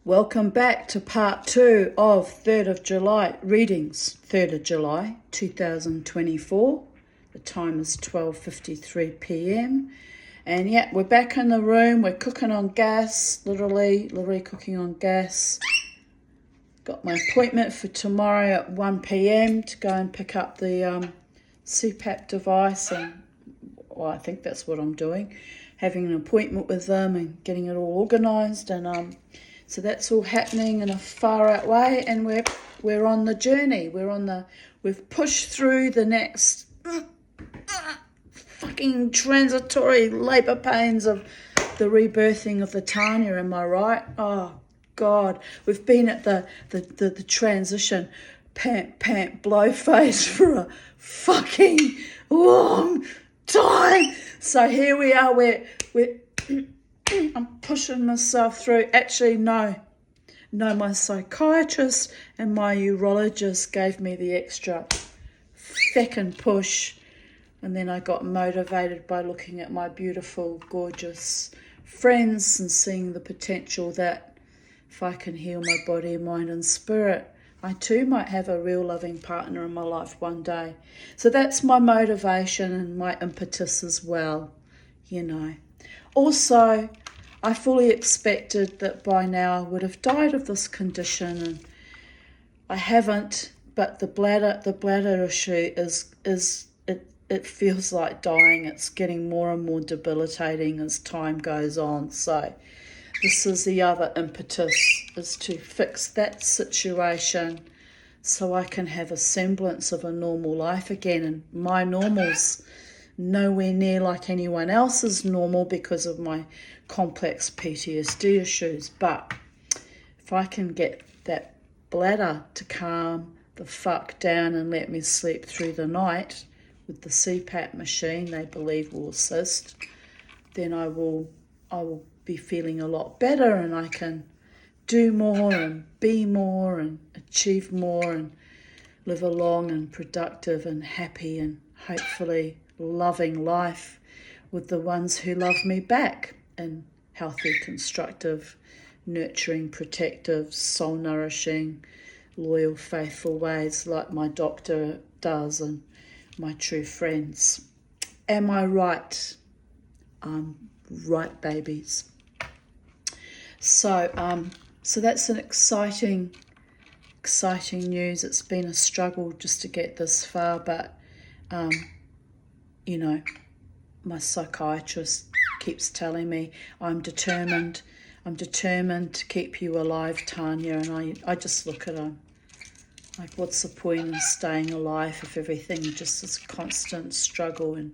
Welcome back to part 2 of 3rd of July readings. 3rd of July 2024. The time is 12:53 p.m. And yeah, we're back in the room. We're cooking on gas, literally cooking on gas. Got my appointment for tomorrow at 1 p.m. to go and pick up the CPAP device, and well, I think that's what I'm doing. Having an appointment with them and getting it all organised, and so that's all happening in a far out way, and we're on the journey. We've pushed through the next fucking transitory labour pains of the rebirthing of the Tanya. Am I right? Oh God, we've been at the transition pant blow phase for a fucking long time. So here we are. We're I'm pushing myself through. Actually, no, my psychiatrist and my urologist gave me the extra feckin' push, and then I got motivated by looking at my beautiful, gorgeous friends and seeing the potential that if I can heal my body, mind and spirit, I too might have a real loving partner in my life one day. So that's my motivation and my impetus as well, you know. Also, I fully expected that by now I would have died of this condition, and I haven't, but the bladder issue it feels like dying. It's getting more and more debilitating as time goes on. So this is the other impetus, is to fix that situation so I can have a semblance of a normal life again. And my normal's nowhere near like anyone else's normal because of my complex PTSD issues. But if I can get that bladder to calm the fuck down and let me sleep through the night with the CPAP machine they believe will assist, then I will be feeling a lot better, and I can do more and be more and achieve more and live a long and productive and happy and hopefully loving life with the ones who love me back in healthy, constructive, nurturing, protective, soul-nourishing, loyal, faithful ways like my doctor does and my true friends. Am I right? I'm right, babies. So that's an exciting news. It's been a struggle just to get this far, but you know, my psychiatrist keeps telling me I'm determined to keep you alive, Tanya, and I just look at him like, what's the point in staying alive if everything just is constant struggle and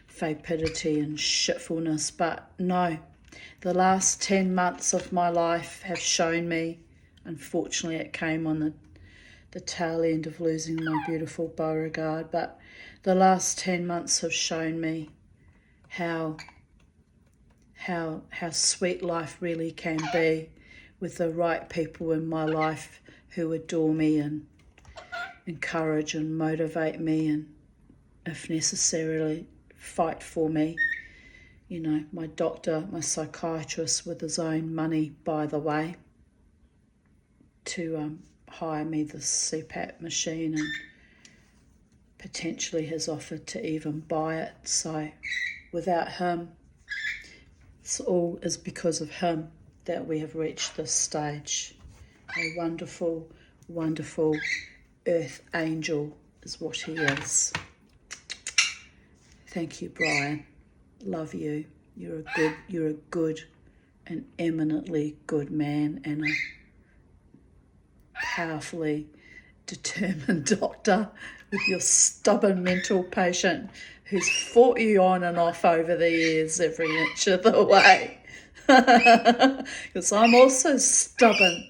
vapidity and shitfulness? But no, the last 10 months of my life have shown me, unfortunately it came on the tail end of losing my beautiful Beauregard, but the last 10 months have shown me how sweet life really can be with the right people in my life who adore me and encourage and motivate me, and if necessarily fight for me. You know, my doctor, my psychiatrist, with his own money, by the way, to hire me the CPAP machine, and potentially has offered to even buy it. So without him, it's all is because of him that we have reached this stage. A wonderful, wonderful earth angel is what he is. Thank you, Brian. Love you. You're a good, an eminently good man, and a powerfully determined doctor with your stubborn mental patient who's fought you on and off over the years every inch of the way. Because I'm also stubborn,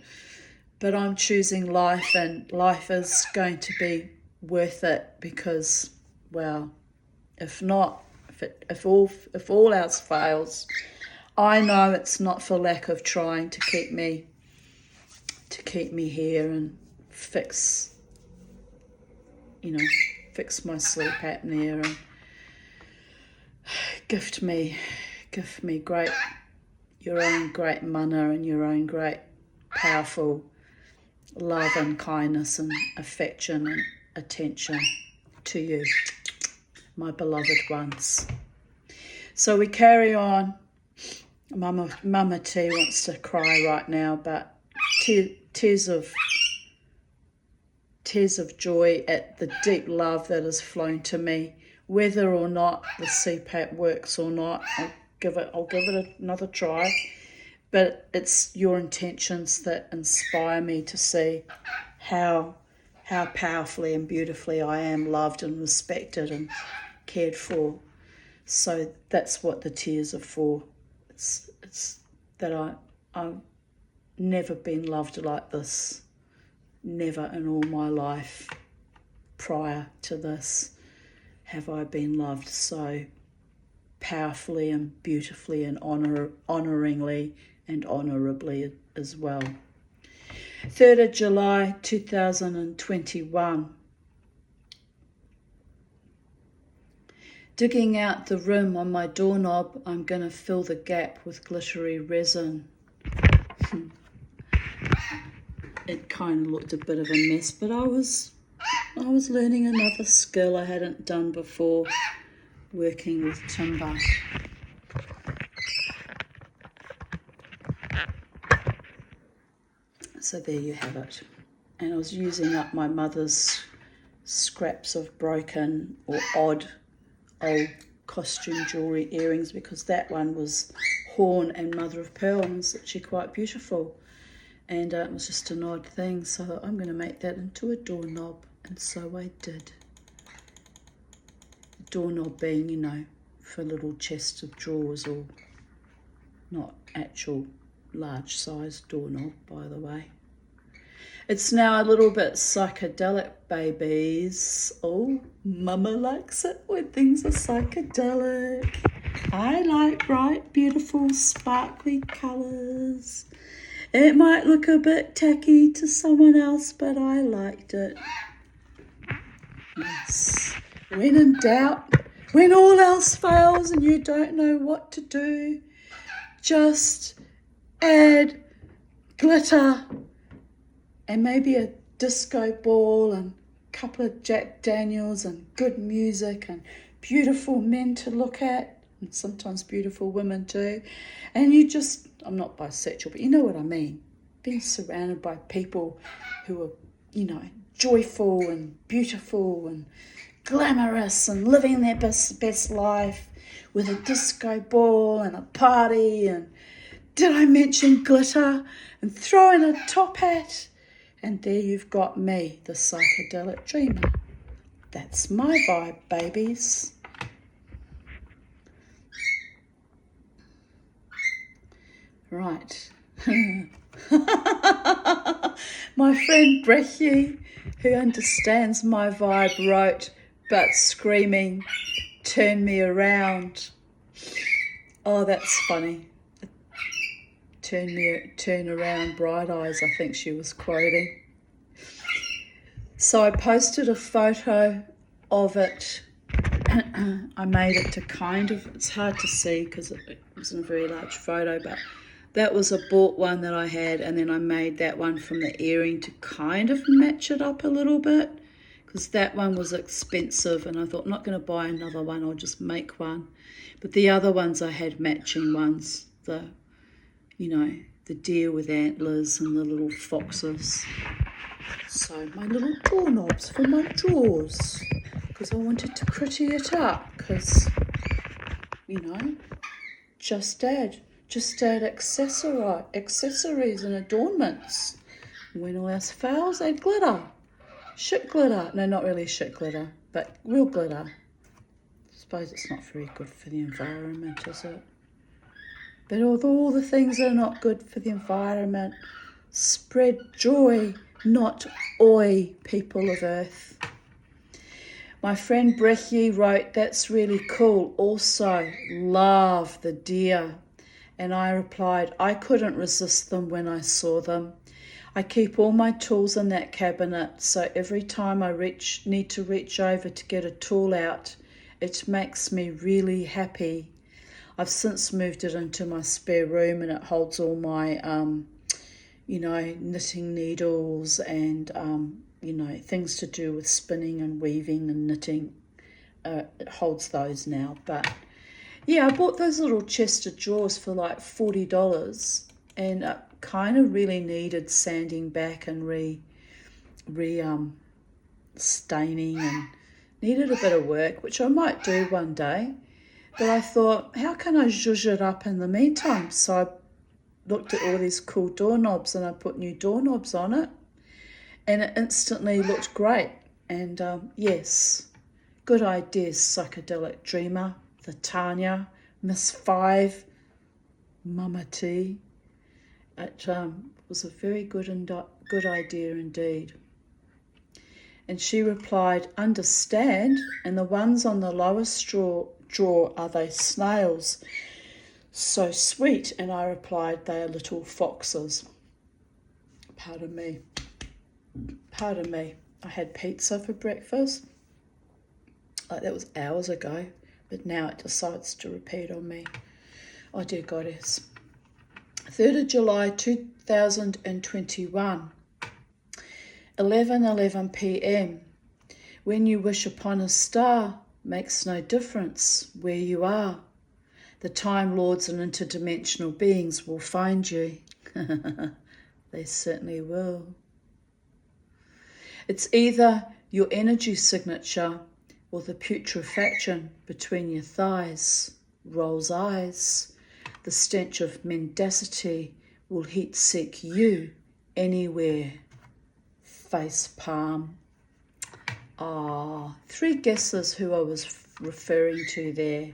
but I'm choosing life, and life is going to be worth it because, well, if not, if all else fails, I know it's not for lack of trying to keep me here and fix my sleep apnea and gift me your own great mana and your own great powerful love and kindness and affection and attention to you, my beloved ones. So we carry on. Mama T wants to cry right now, but tears of joy at the deep love that has flown to me, whether or not the CPAP works or not. I'll give it another try. But it's your intentions that inspire me to see how powerfully and beautifully I am loved and respected and cared for. So that's what the tears are for. It's that I've never been loved like this. Never in all my life prior to this have I been loved so powerfully and beautifully and honouringly and honourably as well. 3rd of July 2021. Digging out the rim on my doorknob, I'm going to fill the gap with glittery resin. It kind of looked a bit of a mess, but I was learning another skill I hadn't done before, working with timber. So there you have it. And I was using up my mother's scraps of broken or odd old costume jewellery earrings, because that one was horn and mother of pearl and was actually quite beautiful. And it was just an odd thing, so I'm going to make that into a doorknob. And so I did. Doorknob being, you know, for little chests of drawers, or not actual large sized doorknob, by the way. It's now a little bit psychedelic, babies. Oh, Mama likes it when things are psychedelic. I like bright, beautiful, sparkly colours. It might look a bit tacky to someone else, but I liked it. Yes. When in doubt, when all else fails and you don't know what to do, just add glitter and maybe a disco ball and a couple of Jack Daniels and good music and beautiful men to look at, and sometimes beautiful women too. And you just, I'm not bisexual, but you know what I mean. Being surrounded by people who are, you know, joyful and beautiful and glamorous and living their best life with a disco ball and a party, and did I mention glitter, and throwing a top hat. And there you've got me, the psychedelic dreamer. That's my vibe, babies. Right. My friend Brecky, who understands my vibe, wrote, but screaming, turn me around. Oh, that's funny. Turn around, bright eyes, I think she was quoting. So I posted a photo of it. I made it to kind of, it's hard to see because it wasn't a very large photo, but that was a bought one that I had, and then I made that one from the earring to kind of match it up a little bit, because that one was expensive and I thought, I'm not going to buy another one, I'll just make one. But the other ones I had matching ones, the deer with antlers and the little foxes. So my little doorknobs for my drawers, because I wanted to pretty it up, because, just add accessories and adornments. When all else fails, add glitter. Shit glitter. No, not really shit glitter, but real glitter. I suppose it's not very good for the environment, is it? But of all the things that are not good for the environment, spread joy, not oi, people of Earth. My friend Brecky wrote, that's really cool. Also, love the deer. And I replied, I couldn't resist them when I saw them. I keep all my tools in that cabinet, so every time I need to reach over to get a tool out, it makes me really happy. I've since moved it into my spare room, and it holds all my, knitting needles and, things to do with spinning and weaving and knitting. It holds those now. But yeah, I bought those little chest of drawers for like $40, and it kind of really needed sanding back and staining, and needed a bit of work, which I might do one day. But I thought, how can I zhuzh it up in the meantime? So I looked at all these cool doorknobs and I put new doorknobs on it, and it instantly looked great. And yes, good ideas, Psychedelic Dreamer, the Tanya, Miss Five, Mama T. It was a very good idea indeed. And she replied, understand, and the ones on the lowest drawer, are they snails? So sweet. And I replied, they are little foxes. Pardon me. I had pizza for breakfast. Like, that was hours ago, but now it decides to repeat on me. Oh dear goddess. 3rd of July 2021, 11:11 p.m. When you wish upon a star, makes no difference where you are. The Time Lords and interdimensional beings will find you. They certainly will. It's either your energy signature or the putrefaction between your thighs rolls eyes. The stench of mendacity will heat seek you anywhere. Face palm. Three guesses who I was referring to there.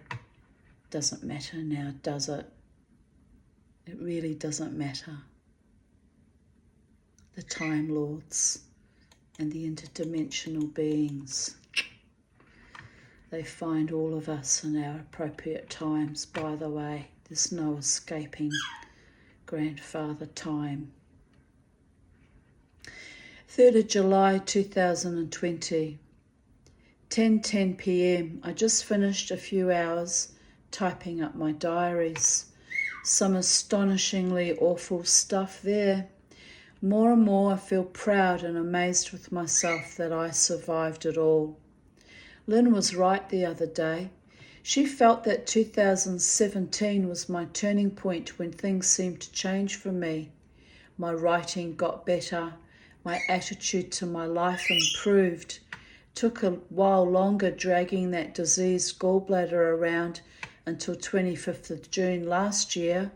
Doesn't matter now, does it? It really doesn't matter. The Time Lords and the interdimensional beings. They find all of us in our appropriate times, by the way. There's no escaping Grandfather Time. 3rd of July 2020, 10:10 p.m. I just finished a few hours typing up my diaries. Some astonishingly awful stuff there. More and more I feel proud and amazed with myself that I survived it all. Lynn was right the other day. She felt that 2017 was my turning point when things seemed to change for me. My writing got better. My attitude to my life improved. Took a while longer dragging that diseased gallbladder around until 25th of June last year.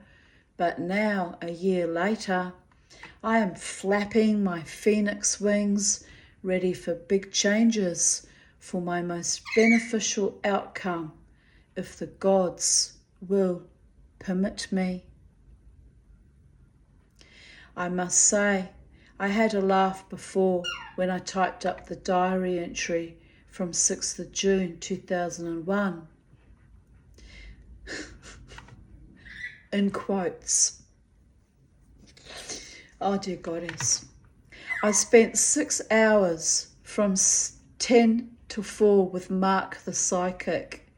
But now, a year later, I am flapping my phoenix wings, ready for big changes, for my most beneficial outcome, if the gods will permit me. I must say, I had a laugh before when I typed up the diary entry from 6th of June 2001. In quotes. Oh dear goddess. I spent 6 hours from 10 to 4 with Mark the Psychic.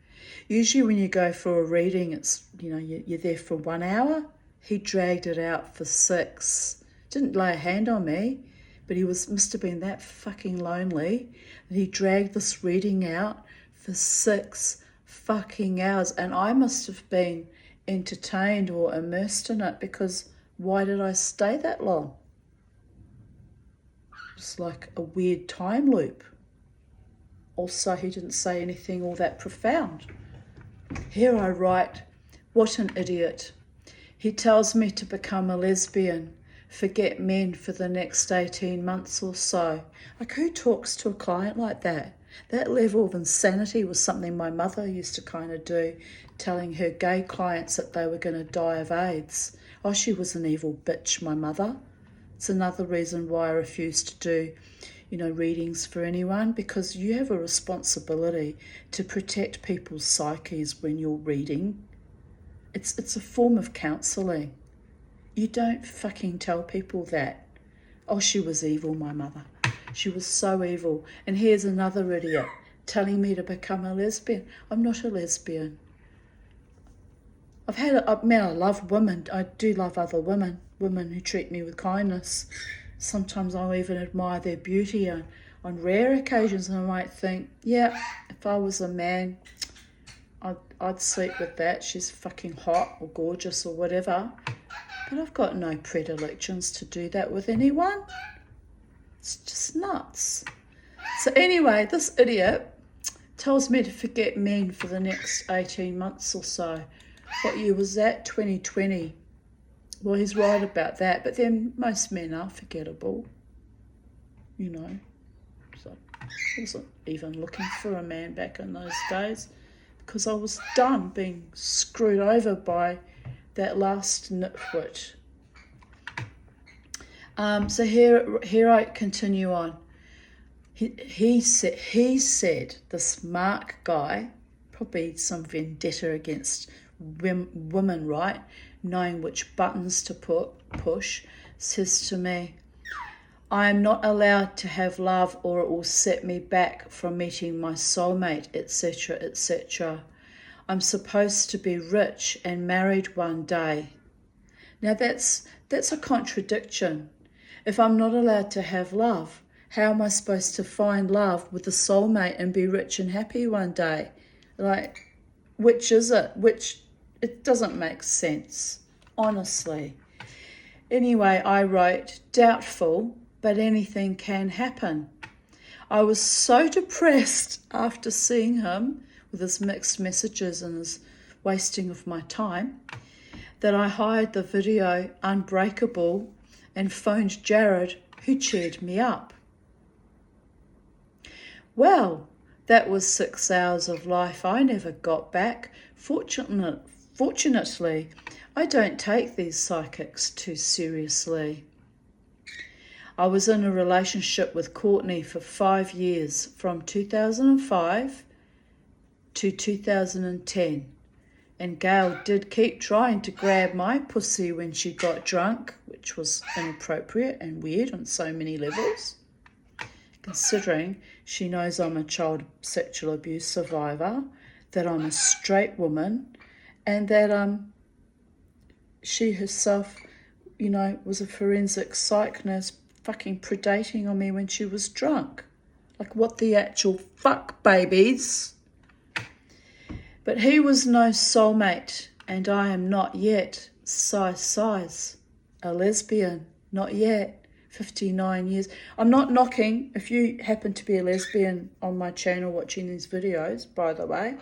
Usually when you go for a reading, it's, you're there for 1 hour. He dragged it out for 6. Didn't lay a hand on me, but he must have been that fucking lonely that he dragged this reading out for 6 fucking hours. And I must have been entertained or immersed in it, because why did I stay that long? It's like a weird time loop. Also, he didn't say anything all that profound. Here I write, what an idiot. He tells me to become a lesbian, forget men for the next 18 months or so. Like, who talks to a client like that? That level of insanity was something my mother used to kind of do, telling her gay clients that they were going to die of AIDS. Oh, she was an evil bitch, my mother. It's another reason why I refuse to do, readings for anyone, because you have a responsibility to protect people's psyches when you're reading. It's a form of counselling. You don't fucking tell people that. Oh, she was evil, my mother. She was so evil. And here's another idiot telling me to become a lesbian. I'm not a lesbian. I love women. I do love other women who treat me with kindness. Sometimes I'll even admire their beauty on rare occasions, and I might think, yeah, if I was a man, I'd sleep with that. She's fucking hot or gorgeous or whatever. But I've got no predilections to do that with anyone. It's just nuts. So anyway, this idiot tells me to forget men for the next 18 months or so. What year was that? 2020. Well, he's right about that, but then most men are forgettable, you know. So I wasn't even looking for a man back in those days because I was done being screwed over by that last nitwit. So here I continue on. He said, this Mark guy, probably some vendetta against women, right? Knowing which buttons to push, says to me, I am not allowed to have love or it will set me back from meeting my soulmate, etc., etc. I'm supposed to be rich and married one day. Now that's a contradiction. If I'm not allowed to have love, how am I supposed to find love with a soulmate and be rich and happy one day? Like, which is it? It doesn't make sense, honestly. Anyway, I wrote, doubtful, but anything can happen. I was so depressed after seeing him with his mixed messages and his wasting of my time that I hired the video Unbreakable and phoned Jared, who cheered me up. Well, that was 6 hours of life I never got back. Fortunately, I don't take these psychics too seriously. I was in a relationship with Courtney for 5 years, from 2005 to 2010. And Gail did keep trying to grab my pussy when she got drunk, which was inappropriate and weird on so many levels, considering she knows I'm a child sexual abuse survivor, that I'm a straight woman, and that she herself, was a forensic psych nurse fucking predating on me when she was drunk. Like, what the actual fuck, babies? But he was no soulmate, and I am not yet size, a lesbian, not yet, 59 years. I'm not knocking, if you happen to be a lesbian on my channel watching these videos, by the way,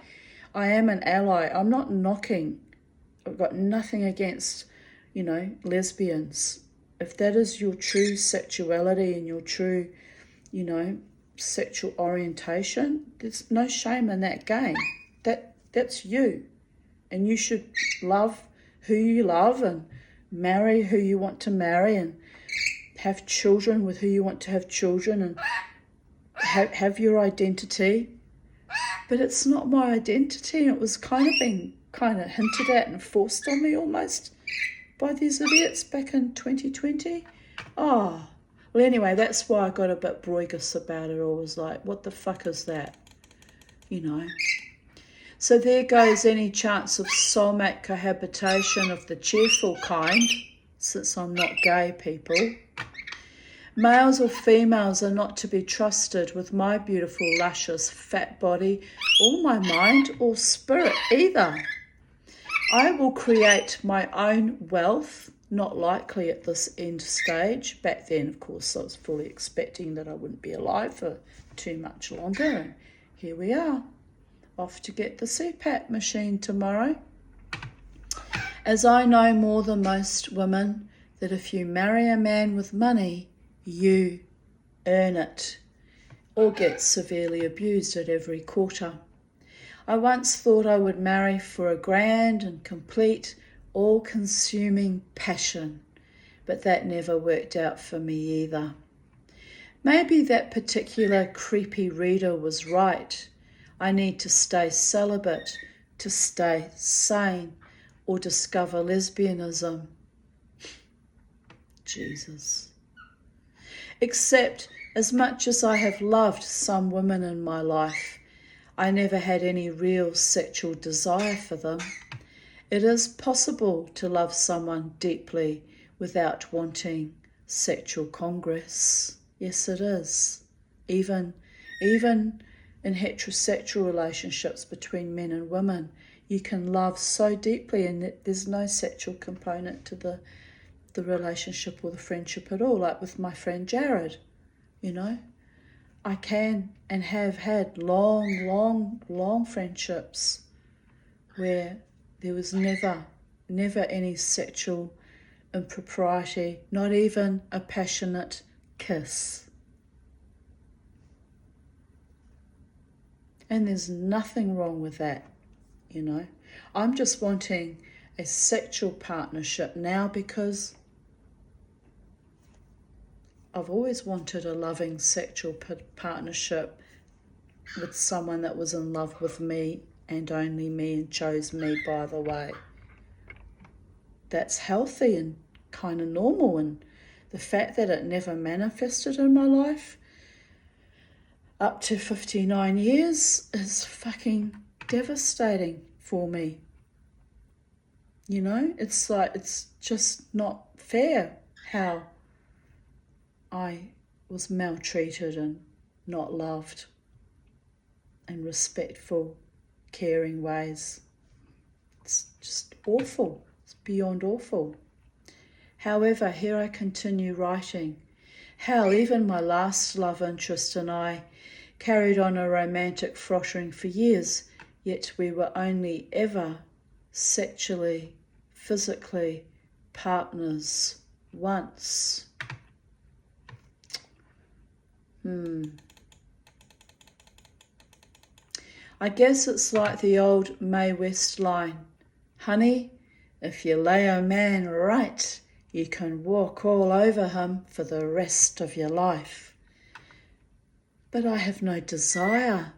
I am an ally. I'm not knocking. I've got nothing against, lesbians. If that is your true sexuality and your true, sexual orientation, there's no shame in that game. That's you. And you should love who you love and marry who you want to marry and have children with who you want to have children and have your identity. But it's not my identity. It was kind of being hinted at and forced on me almost by these idiots back in 2020. Oh, well, anyway, that's why I got a bit broigus about it all. I was like, what the fuck is that? So there goes any chance of soulmate cohabitation of the cheerful kind, since I'm not gay, people. Males or females are not to be trusted with my beautiful, luscious, fat body, or my mind or spirit either. I will create my own wealth, not likely at this end stage. Back then, of course, I was fully expecting that I wouldn't be alive for too much longer, and here we are. Off to get the CPAP machine tomorrow. As I know more than most women, that if you marry a man with money, you earn it, or get severely abused at every quarter. I once thought I would marry for a grand and complete, all-consuming passion, but that never worked out for me either. Maybe that particular creepy reader was right. I need to stay celibate to stay sane or discover lesbianism. Jesus. Except, as much as I have loved some women in my life, I never had any real sexual desire for them. It is possible to love someone deeply without wanting sexual congress. Yes, it is. Even in heterosexual relationships between men and women, you can love so deeply and there's no sexual component to the relationship or the friendship at all. Like with my friend Jared, I can and have had long friendships where there was never any sexual impropriety, not even a passionate kiss. And there's nothing wrong with that, I'm just wanting a sexual partnership now because I've always wanted a loving sexual partnership with someone that was in love with me and only me and chose me, by the way. That's healthy and kind of normal, and the fact that it never manifested in my life up to 59 years is fucking devastating for me. It's like, it's just not fair how I was maltreated and not loved in respectful, caring ways. It's just awful. It's beyond awful. However, here I continue writing how even my last love interest and I carried on a romantic frottering for years, yet we were only ever sexually, physically partners once. I guess it's like the old Mae West line, honey, if you lay a man right, you can walk all over him for the rest of your life. But I have no desire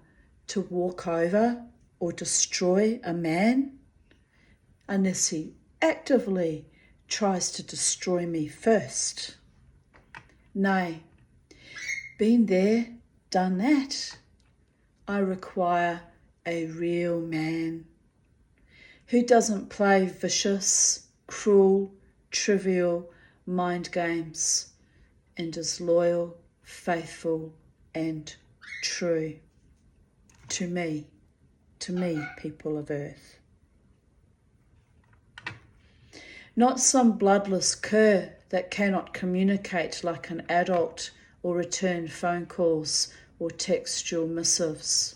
to walk over or destroy a man unless he actively tries to destroy me first. Nay, been there, done that. I require a real man who doesn't play vicious, cruel, trivial mind games and is loyal, faithful and true to me, people of Earth. Not some bloodless cur that cannot communicate like an adult or return phone calls or textual missives.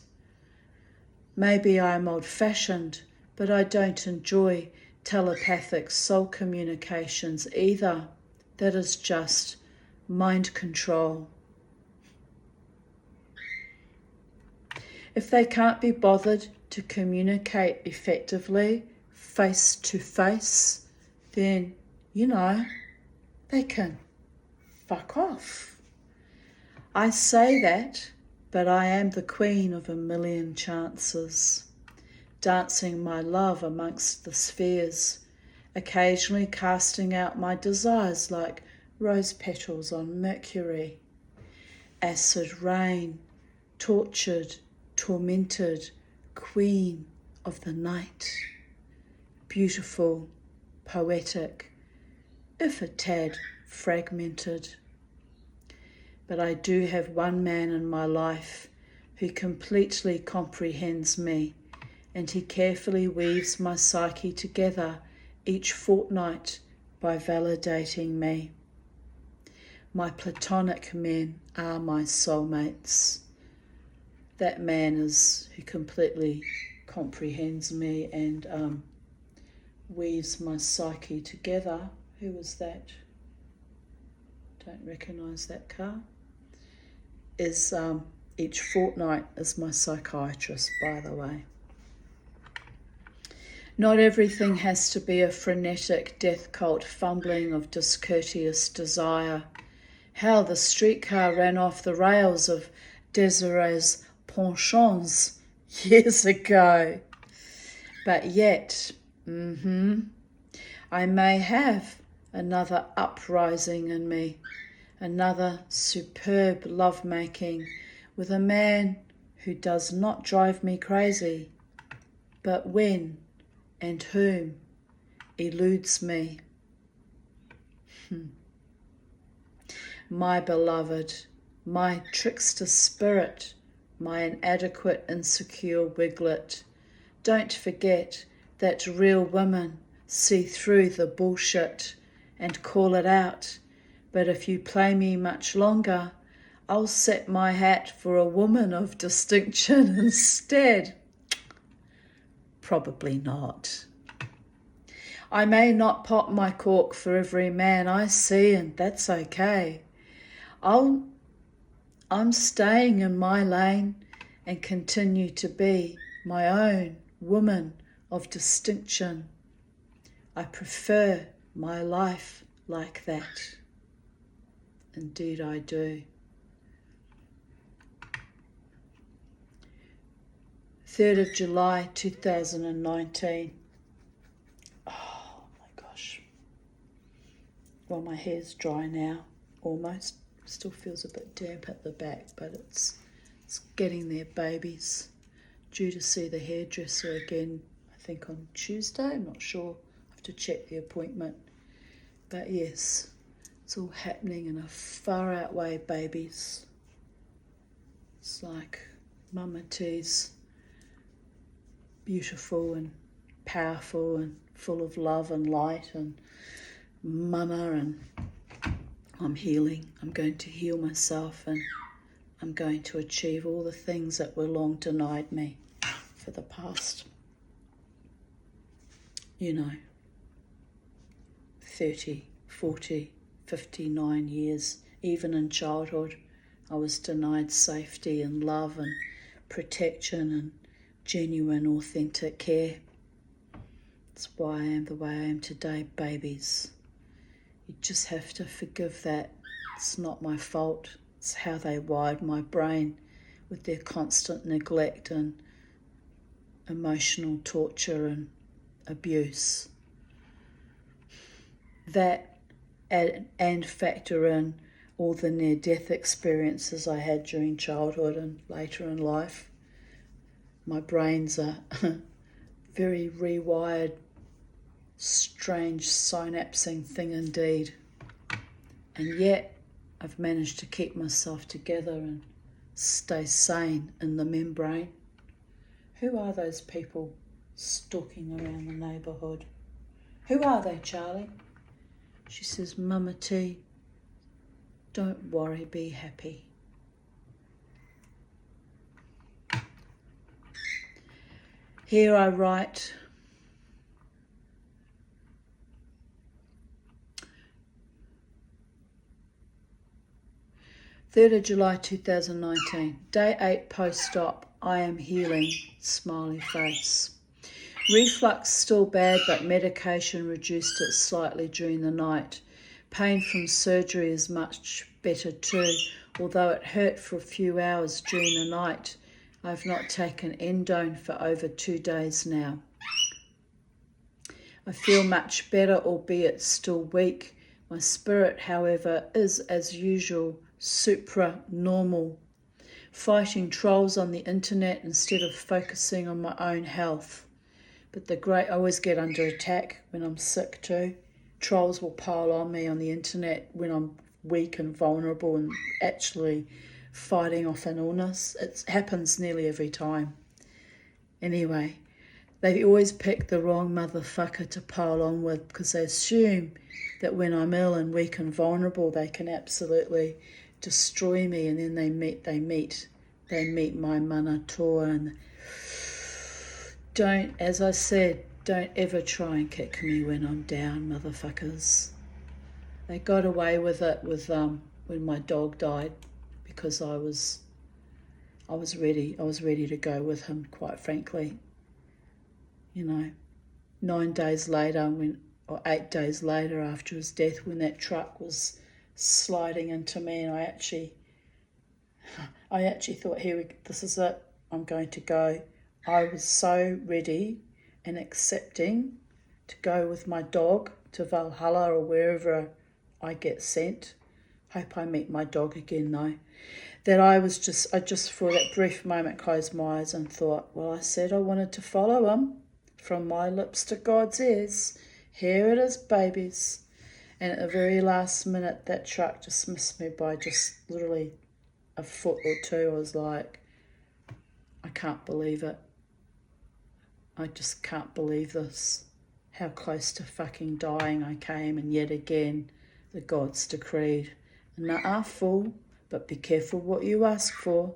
Maybe I'm old-fashioned, but I don't enjoy telepathic soul communications either. That is just mind control. If they can't be bothered to communicate effectively, face to face, then, they can fuck off. I say that, but I am the queen of a million chances, dancing my love amongst the spheres, occasionally casting out my desires like rose petals on Mercury. Acid rain, tortured, tormented, queen of the night. Beautiful, poetic, if a tad fragmented. But I do have one man in my life who completely comprehends me, and he carefully weaves my psyche together each fortnight by validating me. My platonic men are my soulmates. That man is who completely comprehends me and weaves my psyche together. Who was that? Don't recognise that car. Is each fortnight is my psychiatrist, by the way. Not everything has to be a frenetic death cult fumbling of discourteous desire. How the streetcar ran off the rails of Desiree's penchants years ago. But yet, I may have another uprising in me, another superb lovemaking with a man who does not drive me crazy. But when and whom eludes me. My beloved, my trickster spirit, my inadequate, insecure wiglet, don't forget that real women see through the bullshit and call it out. But if you play me much longer, I'll set my hat for a woman of distinction instead. Probably not. I may not pop my cork for every man I see, and that's okay. I'm staying in my lane and continue to be my own woman of distinction. I prefer my life like that. Indeed I do. 3rd of July 2019. Oh my gosh. Well, my hair's dry now, almost. Still feels a bit damp at the back, but it's getting there, babies. Due to see the hairdresser again, I think on Tuesday. I'm not sure. I have to check the appointment. But yes, it's all happening in a far out way, babies. It's like Mama T's beautiful and powerful and full of love and light, and Mama, and I'm healing. I'm going to heal myself, and I'm going to achieve all the things that were long denied me for the past, 30, 40, 59 years. Even in childhood, I was denied safety and love and protection and genuine, authentic care. That's why I am the way I am today, babies. You just have to forgive that. It's not my fault. It's how they wired my brain with their constant neglect and emotional torture and abuse. That and factor in all the near-death experiences I had during childhood and later in life. My brain's a very rewired, strange synapsing thing indeed. And yet I've managed to keep myself together and stay sane in the membrane. Who are those people stalking around the neighbourhood? Who are they, Charlie? She says, Mama T, don't worry, be happy. Here I write, July 3rd, 2019, day 8 post-op, I am healing, smiley face. Reflux still bad, but medication reduced it slightly during the night. Pain from surgery is much better too, although it hurt for a few hours during the night. I've not taken endone for over 2 days now. I feel much better, albeit still weak. My spirit, however, is, as usual, supra-normal, fighting trolls on the internet instead of focusing on my own health. But I always get under attack when I'm sick too. Trolls will pile on me on the internet when I'm weak and vulnerable and actually fighting off an illness. It happens nearly every time. Anyway, they always pick the wrong motherfucker to pile on with because they assume that when I'm ill and weak and vulnerable, they can absolutely destroy me, and then they meet my mana toa. And as I said, don't ever try and kick me when I'm down, motherfuckers. They got away with it with when my dog died, because I was ready to go with him, quite frankly. 9 days later, or 8 days later after his death, when that truck was sliding into me, and I actually thought, this is it, I'm going to go. I was so ready and accepting to go with my dog to Valhalla or wherever I get sent. Hope I meet my dog again though. That I just for that brief moment closed my eyes and thought, well, I said I wanted to follow him. From my lips to God's ears, Here it is, babies. And at the very last minute, that truck just missed me by just literally a foot or two. I was like, I can't believe it. I just can't believe this. How close to fucking dying I came, and yet again, the gods decreed. Nuh-uh, fool, but be careful what you ask for.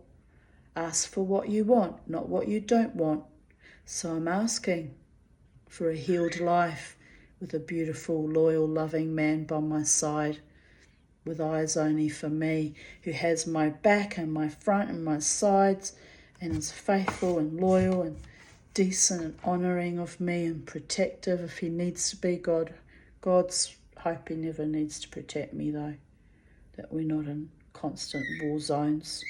Ask for what you want, not what you don't want. So I'm asking for a healed life with a beautiful, loyal, loving man by my side, with eyes only for me, who has my back and my front and my sides, and is faithful and loyal and decent and honouring of me and protective if he needs to be. God's hope he never needs to protect me though, that we're not in constant war zones,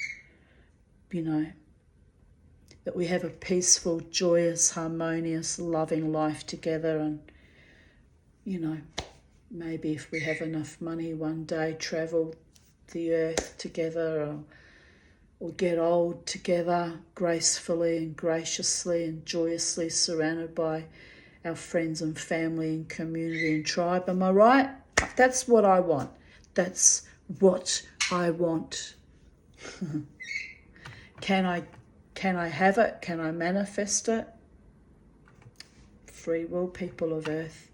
that we have a peaceful, joyous, harmonious, loving life together, and maybe if we have enough money one day, travel the earth together, or get old together gracefully and graciously and joyously, surrounded by our friends and family and community and tribe. Am I right? That's what I want. That's what I want. Can I have it? Can I manifest it? Free will, people of earth.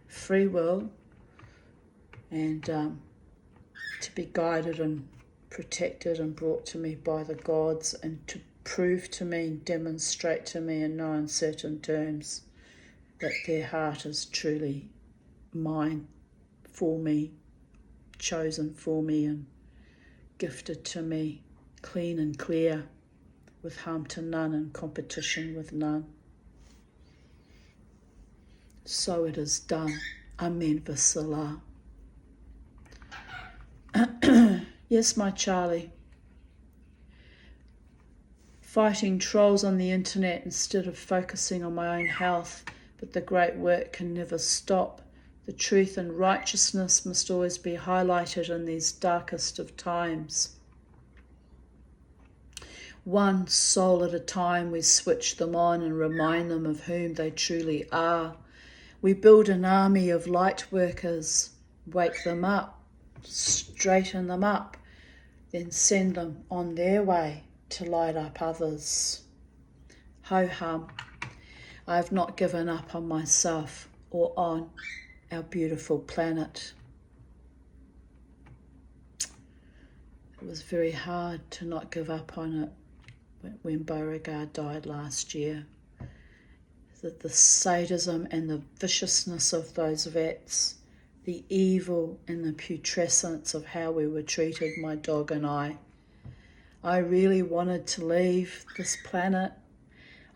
Free will. And to be guided and protected and brought to me by the gods, and to prove to me and demonstrate to me in no uncertain terms that their heart is truly mine, for me, chosen for me and gifted to me, clean and clear, with harm to none and competition with none. So it is done. Amen Vasalah. Yes, my Charlie. Fighting trolls on the internet instead of focusing on my own health, but the great work can never stop. The truth and righteousness must always be highlighted in these darkest of times. One soul at a time, we switch them on and remind them of whom they truly are. We build an army of light workers, wake them up, straighten them up, then send them on their way to light up others. Ho-hum, I have not given up on myself or on our beautiful planet. It was very hard to not give up on it when Beauregard died last year. That the sadism and the viciousness of those vets, the evil and the putrescence of how we were treated, my dog and I really wanted to leave this planet.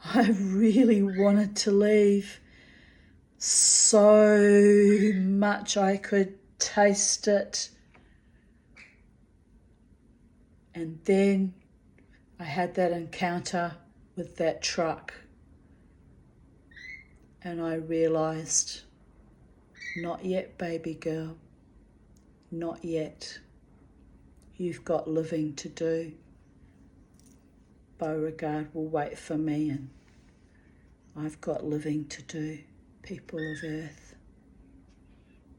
I really wanted to leave so much. I could taste it. And then I had that encounter with that truck, and I realised, not yet, baby girl, not yet. You've got living to do. Beauregard will wait for me, and I've got living to do, people of earth.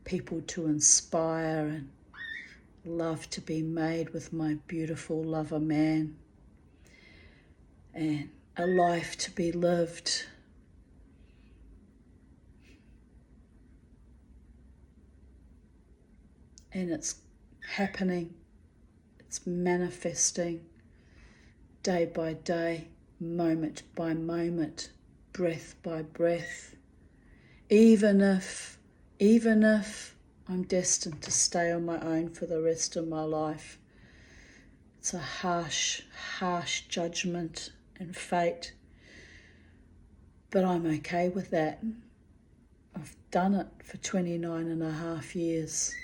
People to inspire and love to be made with my beautiful lover man, and a life to be lived. And it's happening, it's manifesting day by day, moment by moment, breath by breath. Even if I'm destined to stay on my own for the rest of my life, it's a harsh judgment and fate, but I'm okay with that. I've done it for 29 and a half years.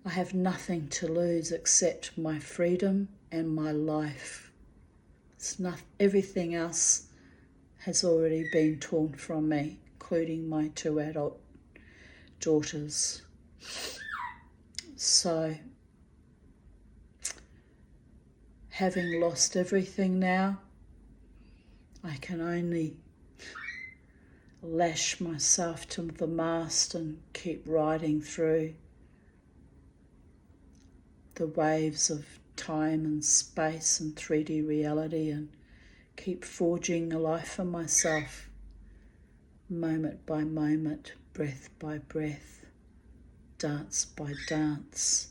I have nothing to lose except my freedom and my life. Everything else has already been torn from me, including my 2 adult daughters. So, having lost everything now, I can only lash myself to the mast and keep riding through the waves of time and space and 3D reality and keep forging a life for myself, moment by moment, breath by breath, dance by dance.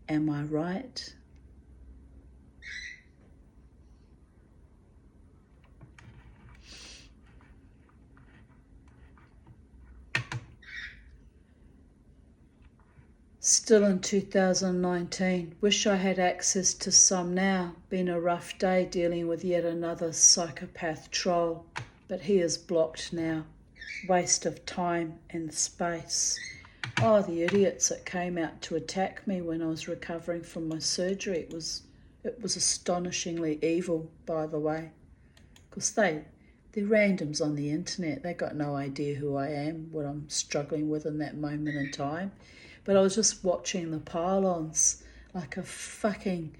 Am I right? Still in 2019, wish I had access to some now. Been a rough day dealing with yet another psychopath troll, but he is blocked now. Waste of time and space. Oh, the idiots that came out to attack me when I was recovering from my surgery. It was astonishingly evil, by the way, because they're randoms on the internet. They got no idea who I am, what I'm struggling with in that moment in time. But I was just watching the pylons like a fucking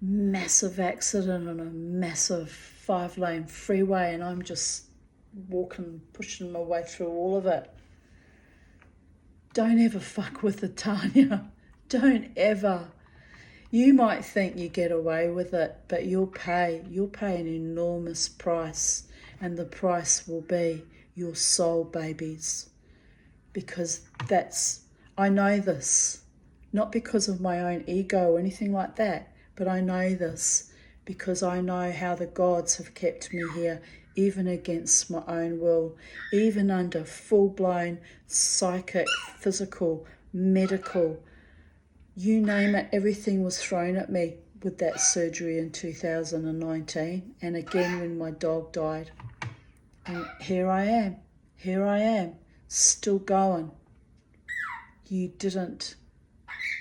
massive accident on a massive 5-lane freeway, and I'm just walking, pushing my way through all of it. Don't ever fuck with it, Tanya. Don't ever. You might think you get away with it, but you'll pay an enormous price, and the price will be your soul, babies. Because I know this, not because of my own ego or anything like that, but I know this because I know how the gods have kept me here, even against my own will, even under full-blown psychic, physical, medical, you name it, everything was thrown at me with that surgery in 2019, and again when my dog died. And here I am, still going. You didn't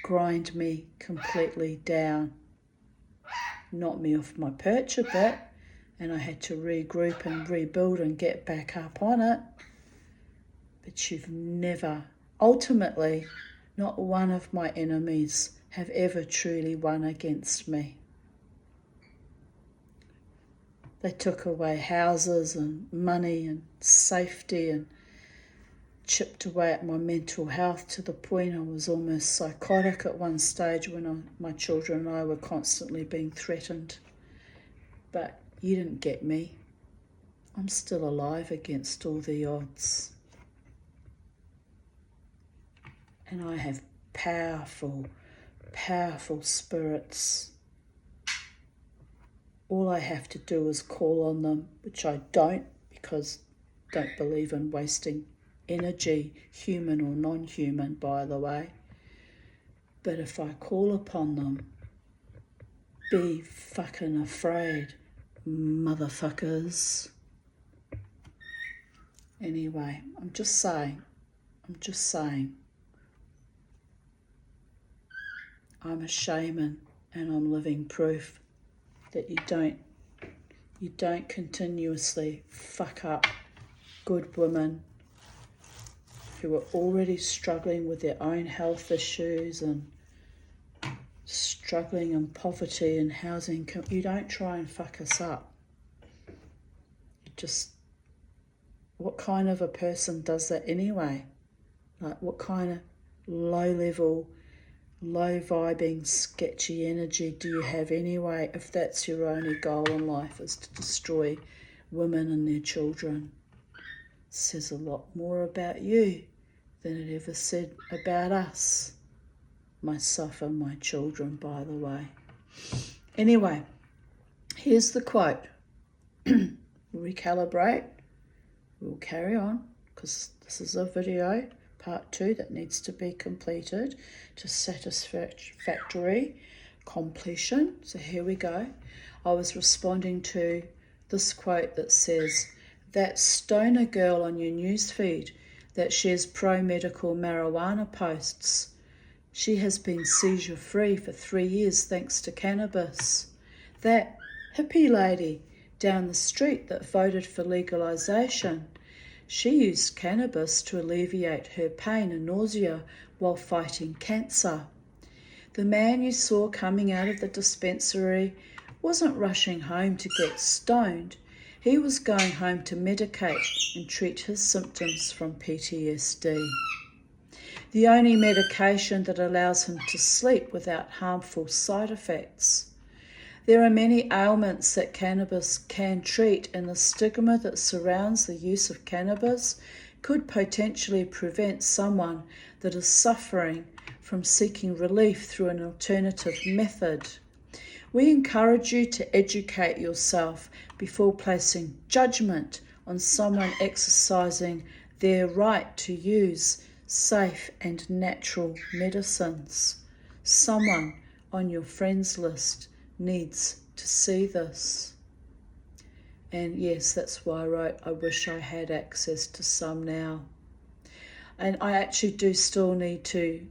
grind me completely down. Knocked me off my perch a bit, and I had to regroup and rebuild and get back up on it. But you've never, ultimately, not one of my enemies have ever truly won against me. They took away houses and money and safety and chipped away at my mental health to the point I was almost psychotic at one stage when my children and I were constantly being threatened. But you didn't get me. I'm still alive against all the odds. And I have powerful, powerful spirits. All I have to do is call on them, which I don't, because I don't believe in wasting energy, human or non-human, by the way. But if I call upon them, be fucking afraid, motherfuckers. Anyway, I'm just saying. I'm a shaman, and I'm living proof that you don't continuously fuck up good women who are already struggling with their own health issues and struggling in poverty and housing. You don't try and fuck us up. What kind of a person does that anyway? Like, what kind of low-level, low-vibing, sketchy energy do you have anyway, if that's your only goal in life, is to destroy women and their children? It says a lot more about you than it ever said about us. Myself and my children, by the way. Anyway, here's the quote. Recalibrate. We'll carry on, because this is a video, part 2, that needs to be completed to satisfactory completion. So here we go. I was responding to this quote that says, that stoner girl on your newsfeed that shares pro-medical marijuana posts, she has been seizure-free for 3 years thanks to cannabis. That hippie lady down the street that voted for legalization, she used cannabis to alleviate her pain and nausea while fighting cancer. The man you saw coming out of the dispensary wasn't rushing home to get stoned. He was going home to medicate and treat his symptoms from PTSD. The only medication that allows him to sleep without harmful side effects. There are many ailments that cannabis can treat, and the stigma that surrounds the use of cannabis could potentially prevent someone that is suffering from seeking relief through an alternative method. We encourage you to educate yourself before placing judgment on someone exercising their right to use safe and natural medicines. Someone on your friends list needs to see this. And yes, that's why I wrote, I wish I had access to some now. And I actually do still need to.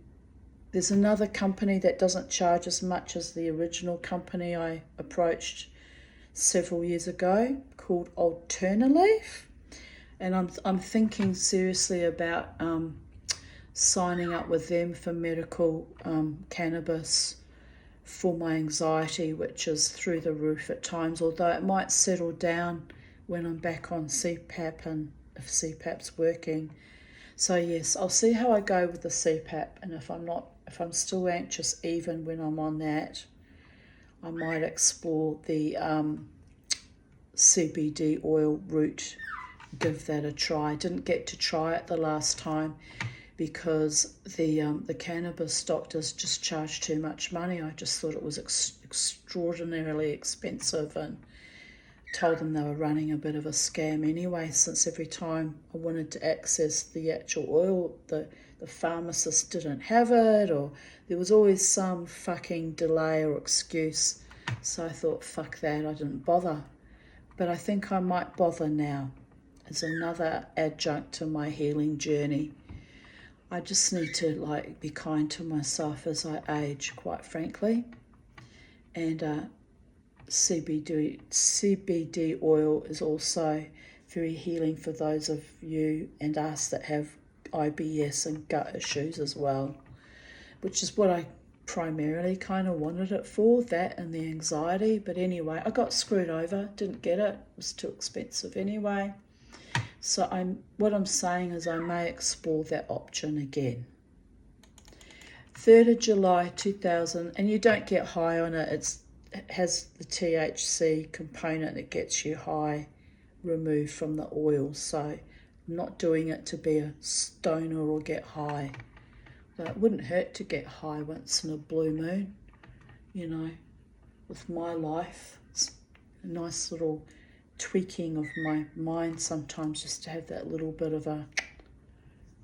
There's another company that doesn't charge as much as the original company I approached several years ago, called Alternaleaf. And I'm thinking seriously about signing up with them for medical cannabis for my anxiety, which is through the roof at times, although it might settle down when I'm back on CPAP and if CPAP's working. So yes, I'll see how I go with the CPAP, and if I'm still anxious even when I'm on that, I might explore the CBD oil route, give that a try. Didn't get to try it the last time because the cannabis doctors just charged too much money. I just thought it was extraordinarily expensive, and told them they were running a bit of a scam anyway, since every time I wanted to access the actual oil, the pharmacist didn't have it, or there was always some fucking delay or excuse. So I thought, fuck that, I didn't bother. But I think I might bother now as another adjunct to my healing journey. I just need to be kind to myself as I age, quite frankly. And CBD oil is also very healing for those of you and us that have IBS and gut issues as well, which is what I primarily kind of wanted it for, that and the anxiety. But anyway, I got screwed over, didn't get it, it was too expensive anyway. So what I'm saying is I may explore that option again. 3rd of July 2000, and you don't get high on it, it has the THC component that gets you high removed from the oil. So I'm not doing it to be a stoner or get high. But it wouldn't hurt to get high once in a blue moon, with my life. It's a nice little tweaking of my mind sometimes, just to have that little bit of a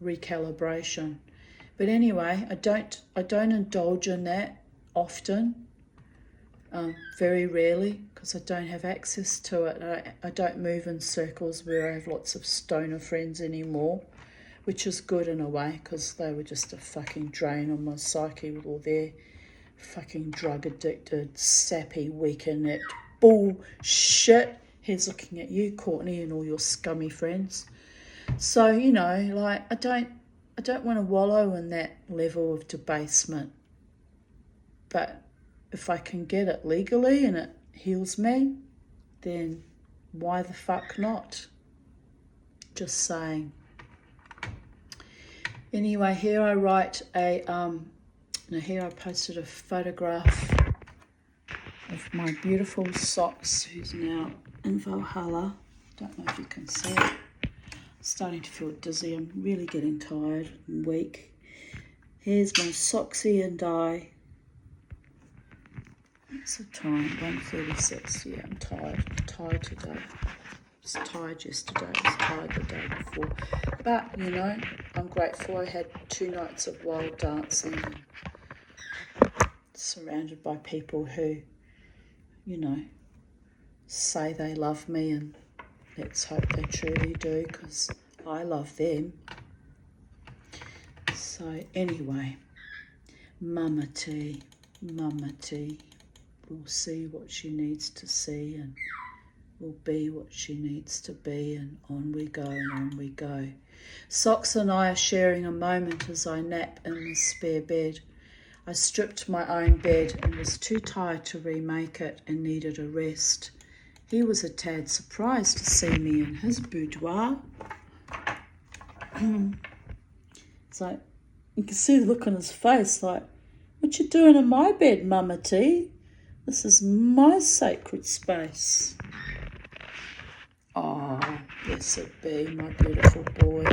recalibration. But anyway, I don't indulge in that often. Very rarely, because I don't have access to it. I don't move in circles where I have lots of stoner friends anymore, which is good in a way, because they were just a fucking drain on my psyche with all their fucking drug addicted, sappy, weak-necked bullshit. Here's looking at you, Courtney, and all your scummy friends. So, I don't want to wallow in that level of debasement. But if I can get it legally and it heals me, then why the fuck not? Just saying. Anyway, here I write here I posted a photograph of my beautiful socks, who's now in Valhalla. Don't know if you can see it. Starting to feel dizzy. I'm really getting tired and weak. Here's my Soxy and I. What's the time? 1:36. Yeah, I'm tired. I'm tired today. I was tired yesterday. I was tired the day before. But, I'm grateful. I had 2 nights of wild dancing, surrounded by people who, say they love me, and let's hope they truly do, because I love them. So anyway, Mama T will see what she needs to see, and will be what she needs to be, and on we go and on we go. Socks and I are sharing a moment as I nap in the spare bed. I stripped my own bed and was too tired to remake it and needed a rest. He was a tad surprised to see me in his boudoir. It's like, you can see the look on his face, like, what you doing in my bed, Mama T? This is my sacred space. Oh, yes it be, my beautiful boy.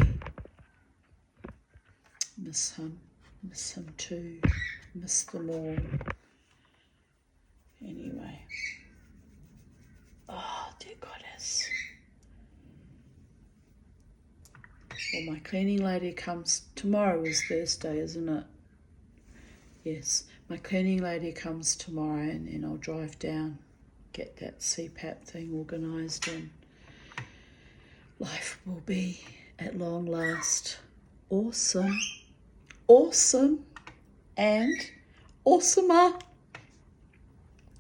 Miss him too. Miss them all. Anyway. Oh, dear goddess. Well, my cleaning lady comes, tomorrow is Thursday, isn't it? Yes, my cleaning lady comes tomorrow and then I'll drive down, get that CPAP thing organised, and life will be, at long last, awesome, and awesomer.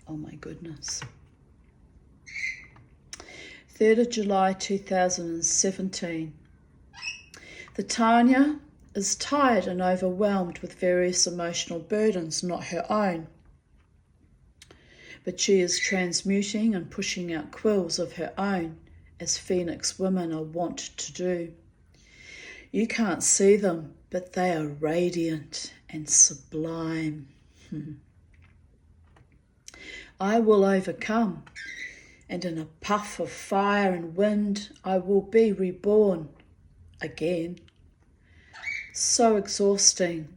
Oh my goodness. 3rd of July 2017. The Tanya is tired and overwhelmed with various emotional burdens not her own, but she is transmuting and pushing out quills of her own, as Phoenix women are wont to do. You can't see them, but they are radiant and sublime. I will overcome, and in a puff of fire and wind I will be reborn again. So exhausting,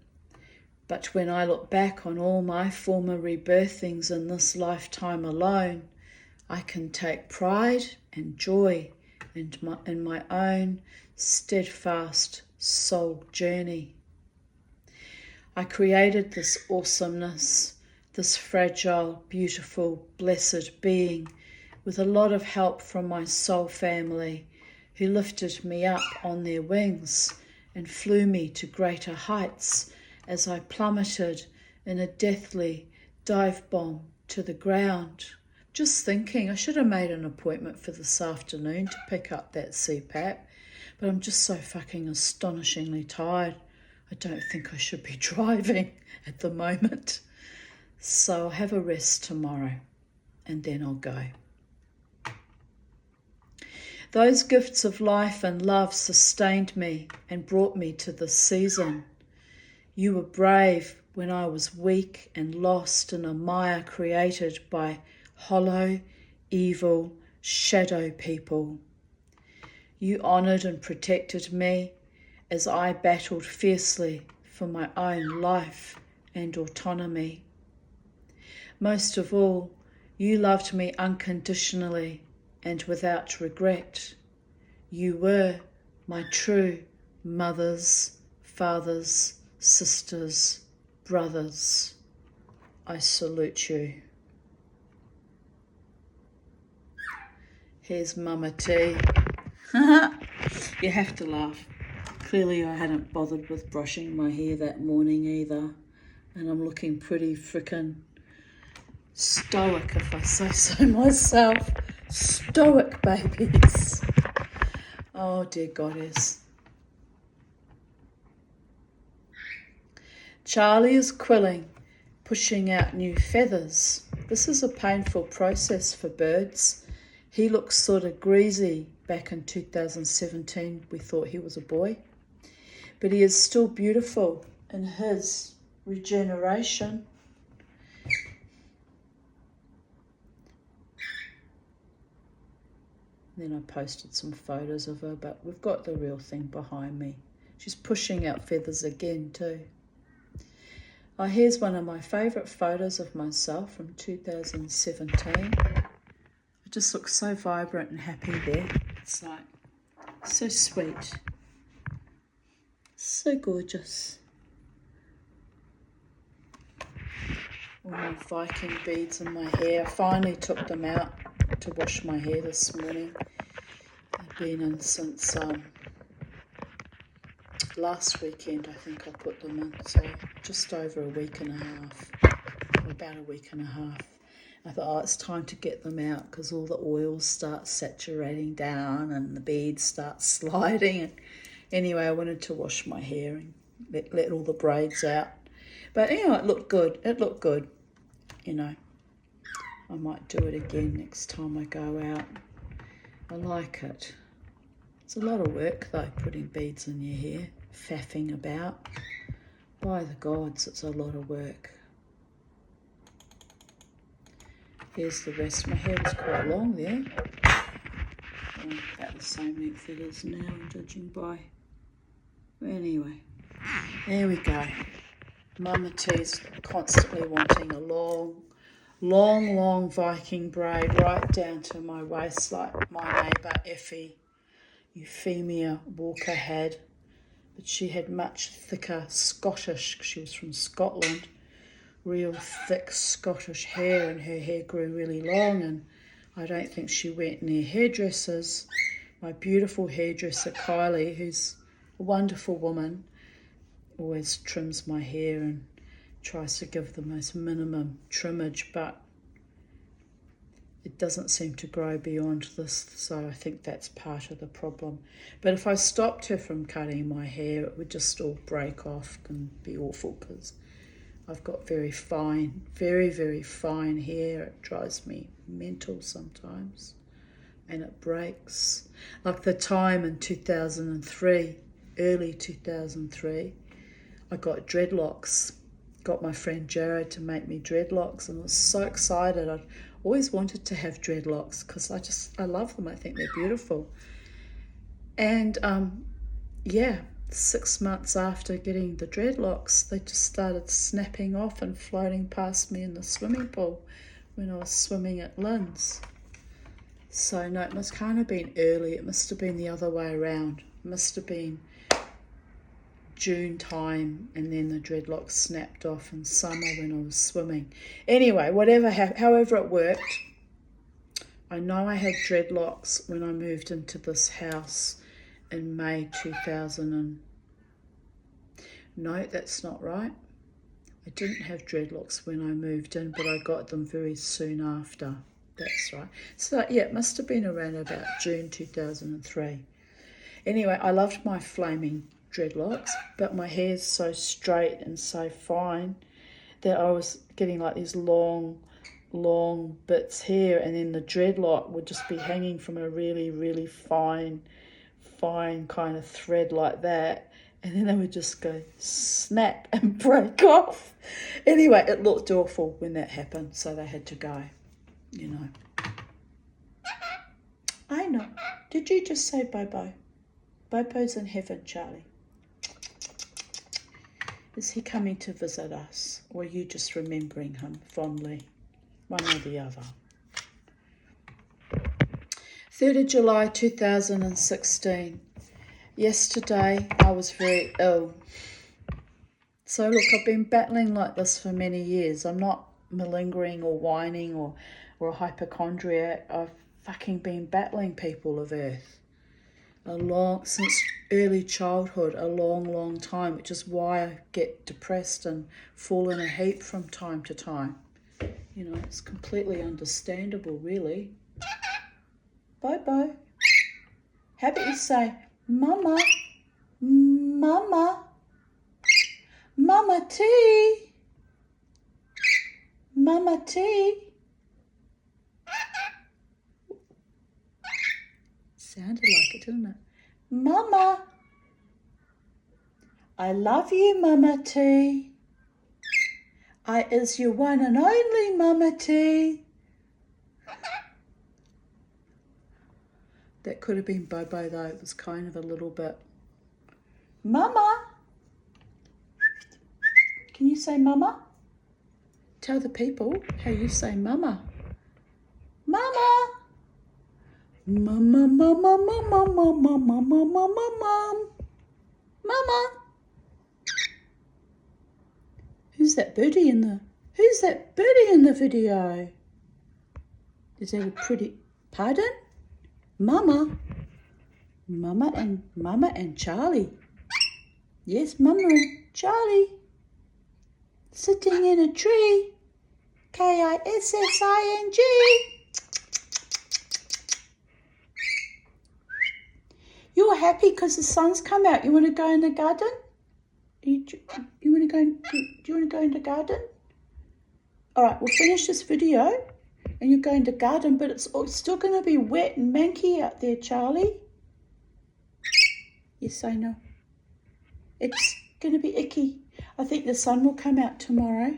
but when I look back on all my former rebirthings in this lifetime alone, I can take pride and joy in my own steadfast soul journey. I created this awesomeness, this fragile, beautiful, blessed being, with a lot of help from my soul family, who lifted me up on their wings and flew me to greater heights as I plummeted in a deathly dive bomb to the ground. Just thinking, I should have made an appointment for this afternoon to pick up that CPAP, but I'm just so fucking astonishingly tired. I don't think I should be driving at the moment. So I'll have a rest tomorrow and then I'll go. Those gifts of life and love sustained me and brought me to this season. You were brave when I was weak and lost in a mire created by hollow, evil, shadow people. You honoured and protected me as I battled fiercely for my own life and autonomy. Most of all, you loved me unconditionally and without regret. You were my true mothers, fathers, sisters, brothers. I salute you. Here's Mama T. You have to laugh. Clearly I hadn't bothered with brushing my hair that morning either, and I'm looking pretty frickin' stoic, if I say so myself. Stoic, babies. Oh, dear goddess. Charlie is quilling, pushing out new feathers. This is a painful process for birds. He looks sort of greasy. Back in 2017, we thought he was a boy. But he is still beautiful in his regeneration. Then I posted some photos of her, but we've got the real thing behind me. She's pushing out feathers again too. Oh, here's one of my favourite photos of myself from 2017. I just look so vibrant and happy there. It's like, so sweet. So gorgeous. All my Viking beads in my hair. I finally took them out to wash my hair this morning. I've been in since last weekend, I think I put them in, so just over a week and a half, or about a week and a half. I thought, oh, it's time to get them out because all the oils start saturating down and the beads start sliding. And anyway, I wanted to wash my hair and let all the braids out. But, you know, it looked good. It looked good, you know. I might do it again next time I go out. I like it. It's a lot of work though, putting beads in your hair, faffing about. By the gods, it's a lot of work. Here's the rest. My hair was quite long there. About the same length it is now, judging by. Anyway, there we go. Mama T's constantly wanting a long Viking braid right down to my waist, like my neighbour Effie, Euphemia Walker had. But she had much thicker Scottish, she was from Scotland, real thick Scottish hair, and her hair grew really long, and I don't think she went near hairdressers. My beautiful hairdresser Kylie, who's a wonderful woman, always trims my hair and tries to give the most minimum trimmage, but it doesn't seem to grow beyond this, so I think that's part of the problem. But if I stopped her from cutting my hair, it would just all break off and be awful, because I've got very fine, very fine hair. It drives me mental sometimes, and it breaks. Like the time in 2003, early 2003, I got dreadlocks. Got my friend Jared to make me dreadlocks, and I was so excited. I'd always wanted to have dreadlocks because I love them. I think they're beautiful. And yeah, 6 months after getting the dreadlocks, they just started snapping off and floating past me in the swimming pool when I was swimming at Lynn's. So no, it must kind of been early. It must have been the other way around. It must have been June time, and then the dreadlocks snapped off in summer when I was swimming. Anyway, however it worked, I know I had dreadlocks when I moved into this house in May 2000. No, that's not right. I didn't have dreadlocks when I moved in, but I got them very soon after. That's right. So yeah, it must have been around about June 2003. Anyway, I loved my flaming dreadlocks, but my hair's so straight and so fine that I was getting like these long bits here, and then the dreadlock would just be hanging from a really fine kind of thread like that, and then they would just go snap and break off. Anyway, it looked awful when that happened, so they had to go, you know. I know. Did you just say bye-bye? Bopo's in heaven, Charlie. Is he coming to visit us, or are you just remembering him fondly? One or the other. 3rd of July 2016. Yesterday I was very ill. So look, I've been battling like this for many years. I'm not malingering or whining or a hypochondriac. I've fucking been battling, people of Earth. Since early childhood, a long time, which is why I get depressed and fall in a heap from time to time. You know, it's completely understandable, really. Bye. How about you say, Mama, Mama, Mama T, Mama T. Sounded like it, didn't it? Mama. I love you, Mama T. I is your one and only Mama T. That could have been Bobo though. It was kind of a little bit. Mama. Can you say Mama? Tell the people how you say Mama. Mama. Mama, mama, mama, mama, mama, mama, mama. Mama. Who's that birdie in the video? Is that a pretty, pardon? Mama. Mama and Charlie. Yes, Mama and Charlie. Sitting in a tree. Kissing. You're happy because the sun's come out. You want to go in the garden? You want to go? Do you want to go in the garden? All right, we'll finish this video, and you're going to garden, but it's still going to be wet and manky out there, Charlie. Yes, I know. It's going to be icky. I think the sun will come out tomorrow.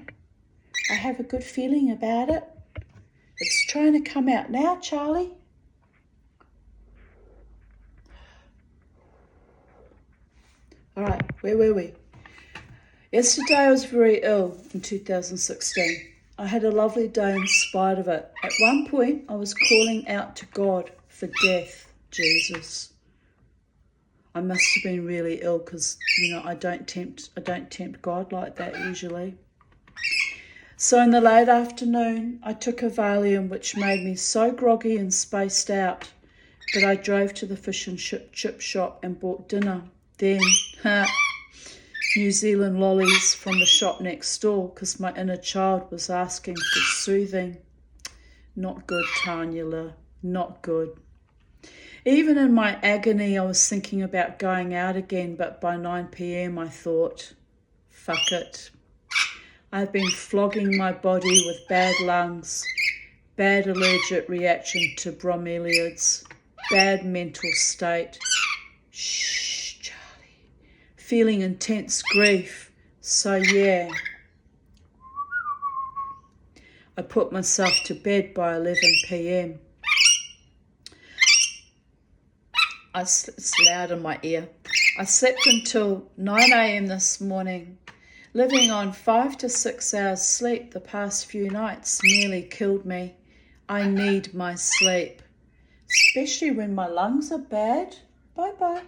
I have a good feeling about it. It's trying to come out now, Charlie. All right, where were we? Yesterday I was very ill in 2016. I had a lovely day in spite of it. At one point I was calling out to God for death, Jesus. I must have been really ill because, I don't tempt God like that usually. So in the late afternoon, I took a Valium, which made me so groggy and spaced out that I drove to the fish and chip shop and bought dinner. Then, New Zealand lollies from the shop next door because my inner child was asking for soothing. Not good, Tanya, not good. Even in my agony, I was thinking about going out again, but by 9 p.m. I thought, fuck it. I've been flogging my body with bad lungs, bad allergic reaction to bromeliads, bad mental state. Shh, Charlie. Feeling intense grief. So yeah. I put myself to bed by 11 p.m. It's loud in my ear. I slept until 9 a.m. this morning. Living on 5 to 6 hours sleep the past few nights nearly killed me. I need my sleep, especially when my lungs are bad. Bye-bye.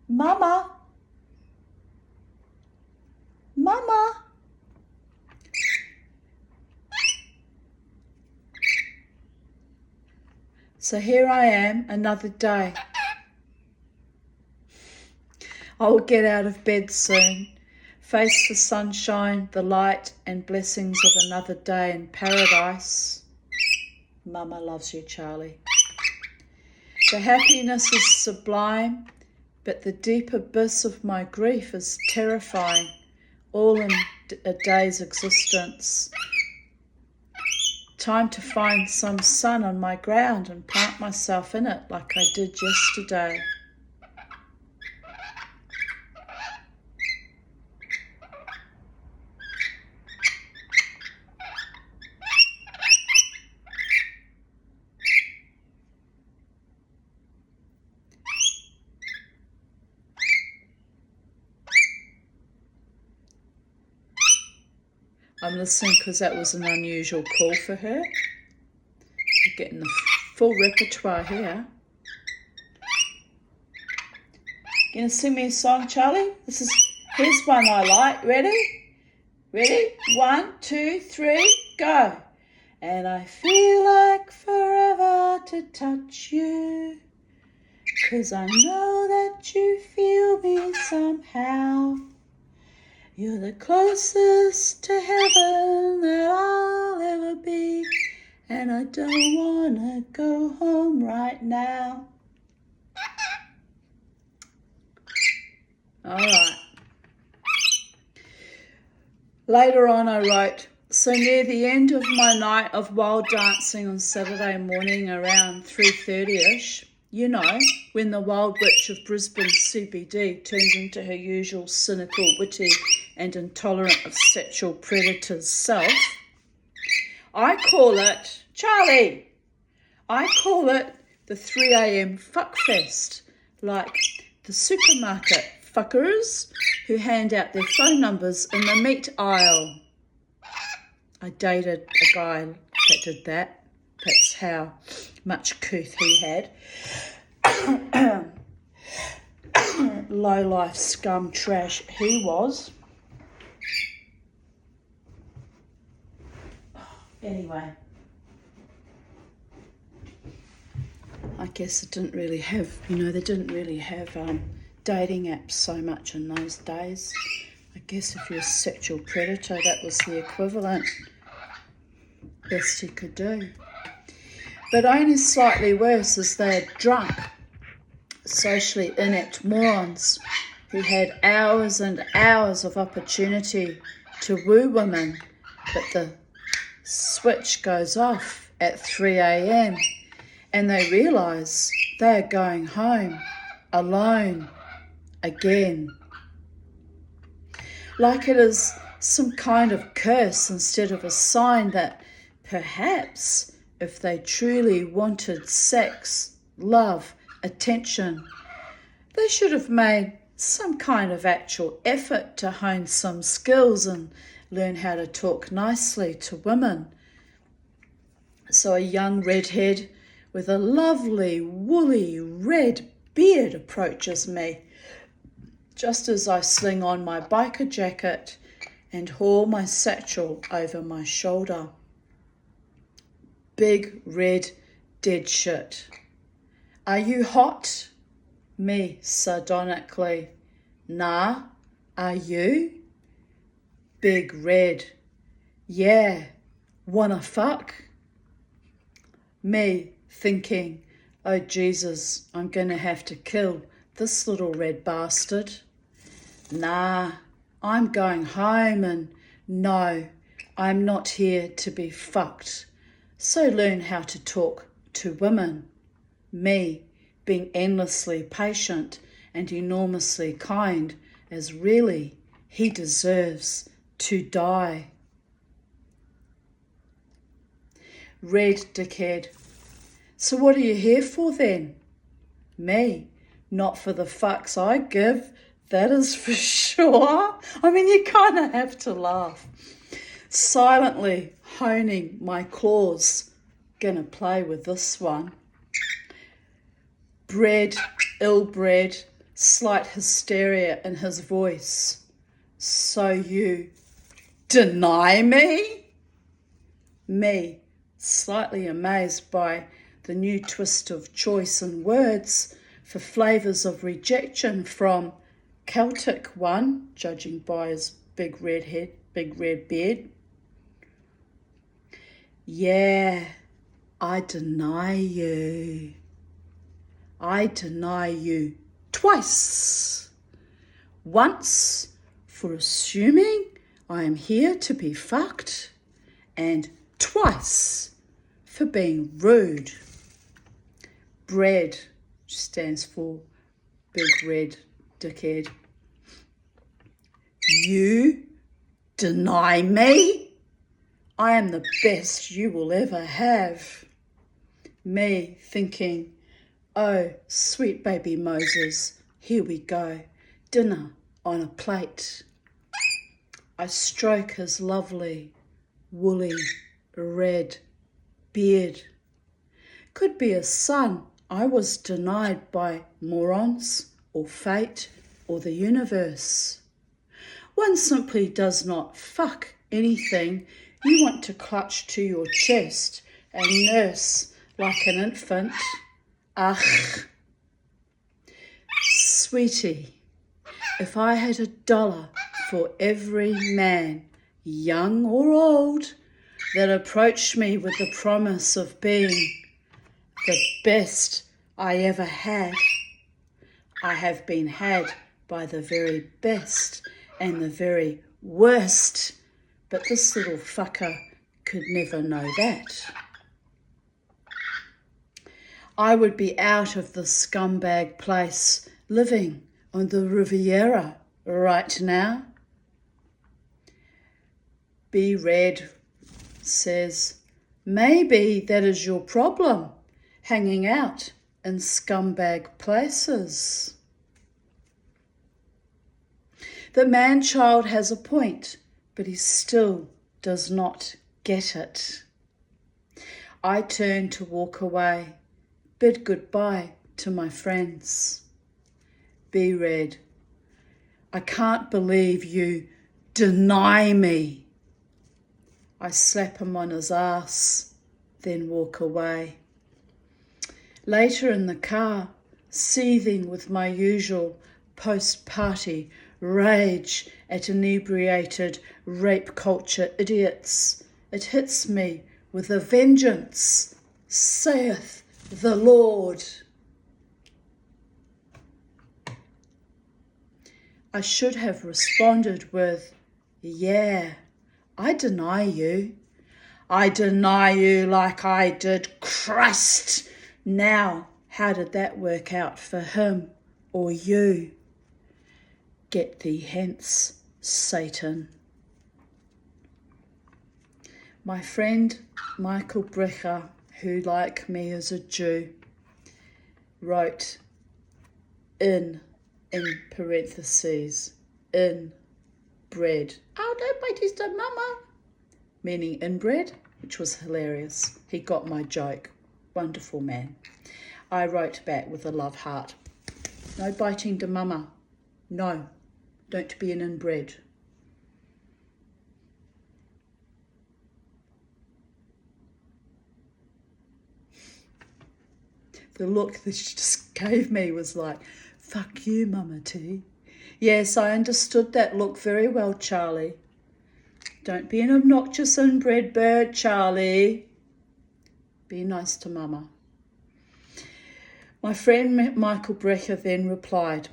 Mama. Mama. So here I am, another day. I will get out of bed soon, face the sunshine, the light and blessings of another day in paradise. Mama loves you, Charlie. The happiness is sublime, but the deep abyss of my grief is terrifying, all in a day's existence. Time to find some sun on my ground and plant myself in it like I did yesterday. I'm listening because that was an unusual call for her. You're getting the full repertoire here. Gonna sing me a song, Charlie? Here's one I like. Ready? Ready? 1, 2, 3, go. And I feel like forever to touch you, 'cause I know that you feel me somehow. You're the closest to heaven that I'll ever be, and I don't want to go home right now. All right. Later on I wrote, so near the end of my night of wild dancing on Saturday morning around 3:30ish, when the wild witch of Brisbane CBD turns into her usual cynical, witty and intolerant of sexual predators self, I call it, Charlie, the 3 a.m. fuckfest, like the supermarket fuckers who hand out their phone numbers in the meat aisle. I dated a guy that did that. That's how much couth he had. Low-life scum trash he was. Anyway, I guess it didn't really have, they didn't really have dating apps so much in those days. I guess if you're a sexual predator, that was the equivalent. Best you could do. But only slightly worse is they're drunk, socially inept morons who had hours and hours of opportunity to woo women, but the switch goes off at 3 a.m. and they realise they're going home alone again. Like it is some kind of curse instead of a sign that perhaps if they truly wanted sex, love, attention, they should have made some kind of actual effort to hone some skills and learn how to talk nicely to women. So a young redhead with a lovely woolly red beard approaches me, just as I sling on my biker jacket and haul my satchel over my shoulder. Big red dead shit. Are you hot? Me sardonically. Nah, are you? Big red. Yeah, wanna fuck? Me thinking, oh Jesus, I'm gonna have to kill this little red bastard. Nah, I'm going home and no, I'm not here to be fucked. So learn how to talk to women. Me being endlessly patient and enormously kind, as really he deserves to die. Red dickhead. So what are you here for then? Me, not for the fucks I give, that is for sure. I mean, you kind of have to laugh. Silently honing my claws. Gonna play with this one. Bred, ill-bred, slight hysteria in his voice. So you deny me? Me, slightly amazed by the new twist of choice in words for flavours of rejection from Celtic one, judging by his big red head, big red beard. Yeah, I deny you. I deny you twice. Once for assuming I am here to be fucked, and twice for being rude. BRED stands for big red dickhead. You deny me? I am the best you will ever have. Me thinking, oh, sweet baby Moses, here we go, dinner on a plate. I stroke his lovely, woolly, red beard. Could be a son I was denied by morons or fate or the universe. One simply does not fuck anything you want to clutch to your chest and nurse like an infant. Ugh. Sweetie, if I had $1 for every man, young or old, that approached me with the promise of being the best I ever had, I have been had by the very best and the very worst, but this little fucker could never know that. I would be out of the scumbag place living on the Riviera right now. B Red says, maybe that is your problem, hanging out in scumbag places. The man-child has a point, but he still does not get it. I turn to walk away, bid goodbye to my friends. B Red, I can't believe you deny me. I slap him on his ass, then walk away. Later in the car, seething with my usual post-party rage at inebriated rape culture idiots, it hits me with a vengeance, saith the Lord. I should have responded with, Yeah, I deny you. I deny you like I did Christ. Now, how did that work out for him or you? Get thee hence, Satan. My friend Michael Brecher, who like me is a Jew, wrote in parentheses, in bread. Oh, don't bite his mama. Meaning inbred, which was hilarious. He got my joke. Wonderful man. I wrote back with a love heart. No biting to mama. No, don't be an inbred. The look that she just gave me was like, fuck you, Mama T. Yes, I understood that look very well, Charlie. Don't be an obnoxious inbred bird, Charlie. Be nice to Mama. My friend Michael Brecher then replied,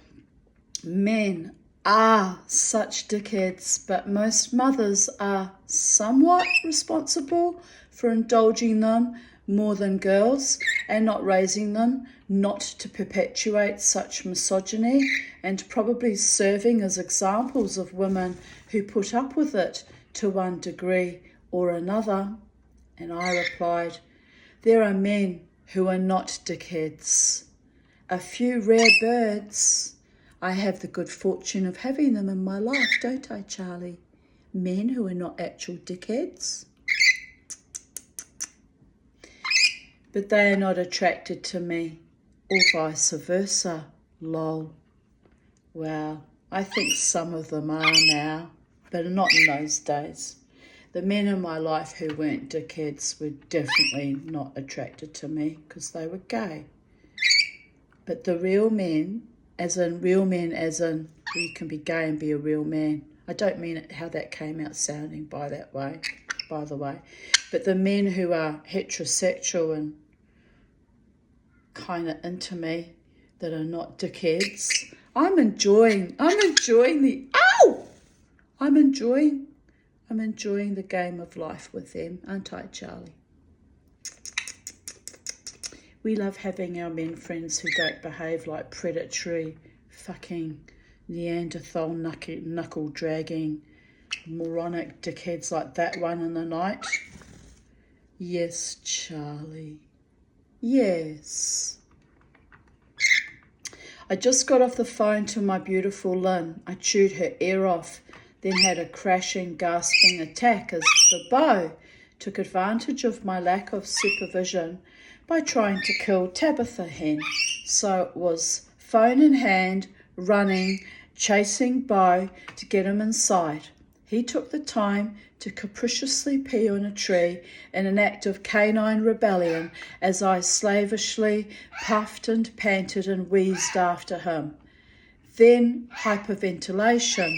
men are such dickheads, but most mothers are somewhat responsible for indulging them more than girls and not raising them not to perpetuate such misogyny, and probably serving as examples of women who put up with it to one degree or another. And I replied, there are men who are not dickheads. A few rare birds. I have the good fortune of having them in my life, don't I, Charlie? Men who are not actual dickheads. But they are not attracted to me, or vice versa, lol. Well, I think some of them are now, but not in those days. The men in my life who weren't dickheads were definitely not attracted to me because they were gay. But the real men, as in you can be gay and be a real man. I don't mean it how that came out sounding by the way. But the men who are heterosexual and kind of into me, that are not dickheads, I'm enjoying the game of life with them, aren't I, Charlie? We love having our men friends who don't behave like predatory, fucking Neanderthal knuckle dragging, moronic dickheads like that one in the night. Yes, Charlie. Yes. I just got off the phone to my beautiful Lynn. I chewed her ear off, then had a crashing, gasping attack as the beau took advantage of my lack of supervision by trying to kill Tabitha Hen. So it was phone in hand, running, chasing Beau to get him inside. He took the time to capriciously pee on a tree in an act of canine rebellion as I slavishly puffed and panted and wheezed after him. Then hyperventilation.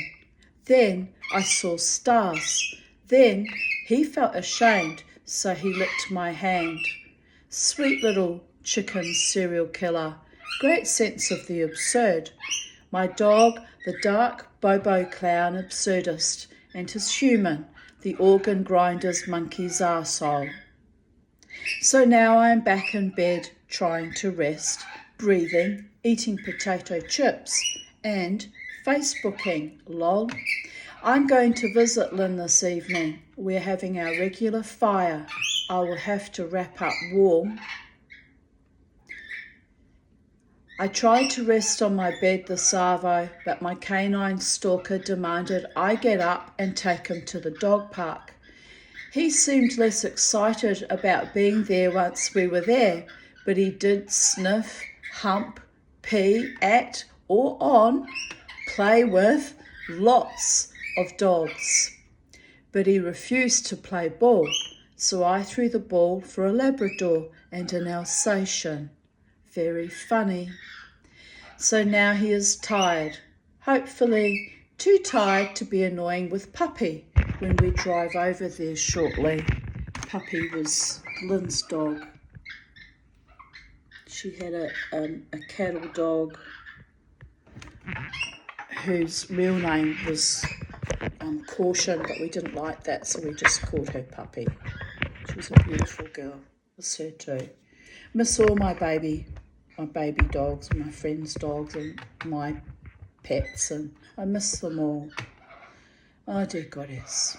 Then I saw stars. Then he felt ashamed, so he licked my hand. Sweet little chicken serial killer. Great sense of the absurd. My dog, the dark Bobo clown absurdist, and his human, the organ grinder's monkey's arsehole. So now I am back in bed, trying to rest, breathing, eating potato chips, and Facebooking, lol. I'm going to visit Lynn this evening. We're having our regular fire. I will have to wrap up warm. I tried to rest on my bed this arvo, but my canine stalker demanded I get up and take him to the dog park. He seemed less excited about being there once we were there, but he did sniff, hump, pee at or on, play with lots of dogs. But he refused to play ball, so I threw the ball for a Labrador and an Alsatian. Very funny. So now he is tired, hopefully too tired to be annoying with Puppy when we drive over there shortly. Puppy was Lynn's dog. She had a cattle dog whose real name was caution, but we didn't like that, so we just called her Puppy. She was a beautiful girl. Miss her too. Miss all my baby dogs, my friends' dogs, and my pets, and I miss them all. Oh, dear goddess.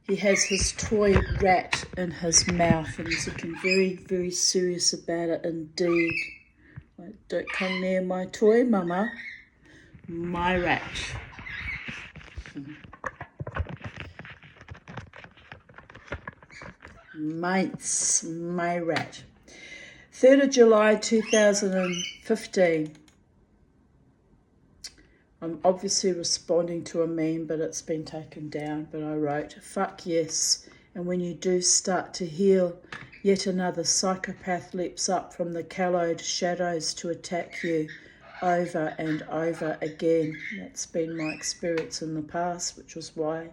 He has his toy rat in his mouth, and he's looking very, very serious about it indeed. Like, don't come near my toy, Mama. My rat. Mates, my rat. 3rd of July 2015. I'm obviously responding to a meme, but it's been taken down. But I wrote, fuck yes. And when you do start to heal, yet another psychopath leaps up from the callowed shadows to attack you over and over again. That's been my experience in the past, which was why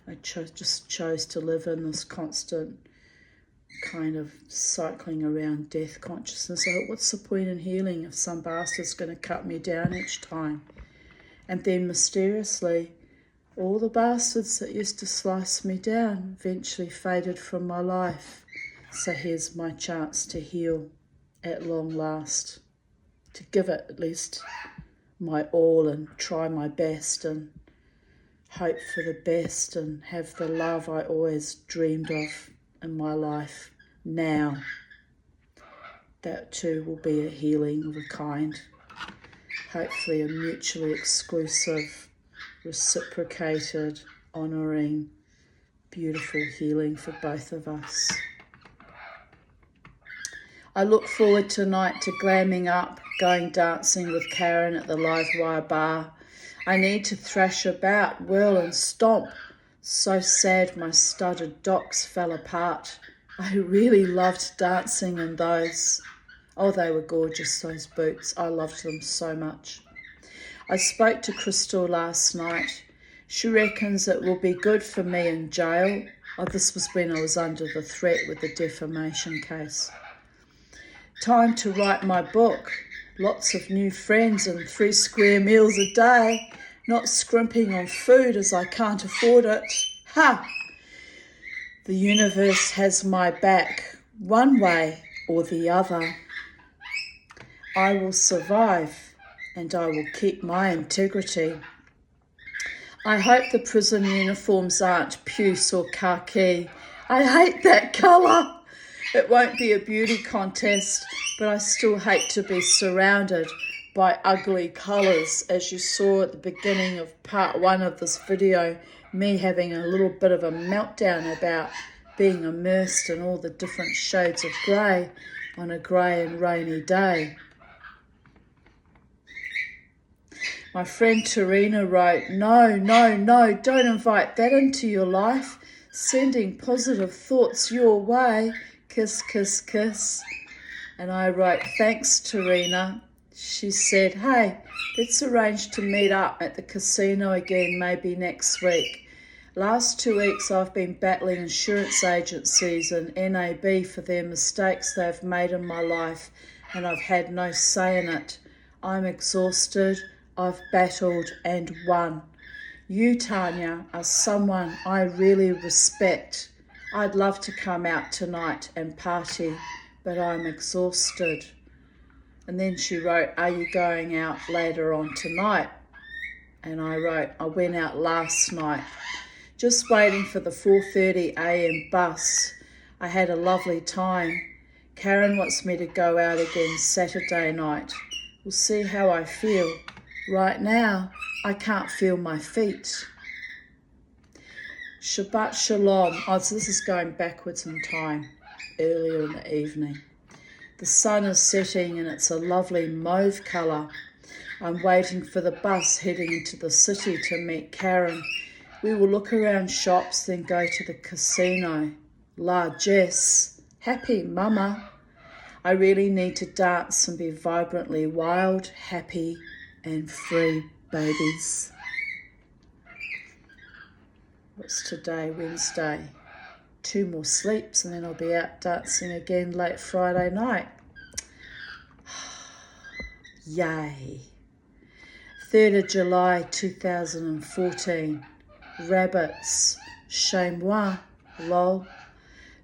I just chose to live in this constant kind of cycling around death consciousness. So what's the point in healing if some bastard's going to cut me down each time? And then mysteriously, all the bastards that used to slice me down eventually faded from my life. So here's my chance to heal at long last, to give it at least my all and try my best and hope for the best and have the love I always dreamed of in my life now. That too will be a healing of a kind. Hopefully a mutually exclusive, reciprocated, honouring, beautiful healing for both of us. I look forward tonight to glamming up, going dancing with Karen at the Livewire bar. I need to thrash about, whirl and stomp. So sad my studded docks fell apart. I really loved dancing in those. Oh, they were gorgeous, those boots. I loved them so much. I spoke to Crystal last night. She reckons it will be good for me in jail. Oh, this was when I was under the threat with the defamation case. Time to write my book. Lots of new friends and 3 square meals a day. Not scrimping on food as I can't afford it. Ha! The universe has my back, one way or the other. I will survive and I will keep my integrity. I hope the prison uniforms aren't puce or khaki. I hate that colour. It won't be a beauty contest, but I still hate to be surrounded by ugly colours, as you saw at the beginning of part 1 of this video, me having a little bit of a meltdown about being immersed in all the different shades of grey on a grey and rainy day. My friend Tarina wrote, no, don't invite that into your life. Sending positive thoughts your way. Kiss, kiss, kiss. And I wrote, thanks, Tarina. She said, hey, let's arrange to meet up at the casino again maybe next week. Last 2 weeks I've been battling insurance agencies and NAB for their mistakes they've made in my life, and I've had no say in it. I'm exhausted. I've battled and won. You, Tanya, are someone I really respect. I'd love to come out tonight and party, but I'm exhausted. And then she wrote, are you going out later on tonight? And I wrote, I went out last night, just waiting for the 4:30 a.m. bus. I had a lovely time. Karen wants me to go out again Saturday night. We'll see how I feel. Right now, I can't feel my feet. Shabbat Shalom. Oh, so this is going backwards in time, earlier in the evening. The sun is setting and it's a lovely mauve colour. I'm waiting for the bus heading into the city to meet Karen. We will look around shops, then go to the casino. Largesse. Happy mama. I really need to dance and be vibrantly wild, happy and free, babies. What's today? Wednesday. 2 more sleeps and then I'll be out dancing again late Friday night. Yay. 3rd of July 2014. Rabbits. Chez moi. Lol.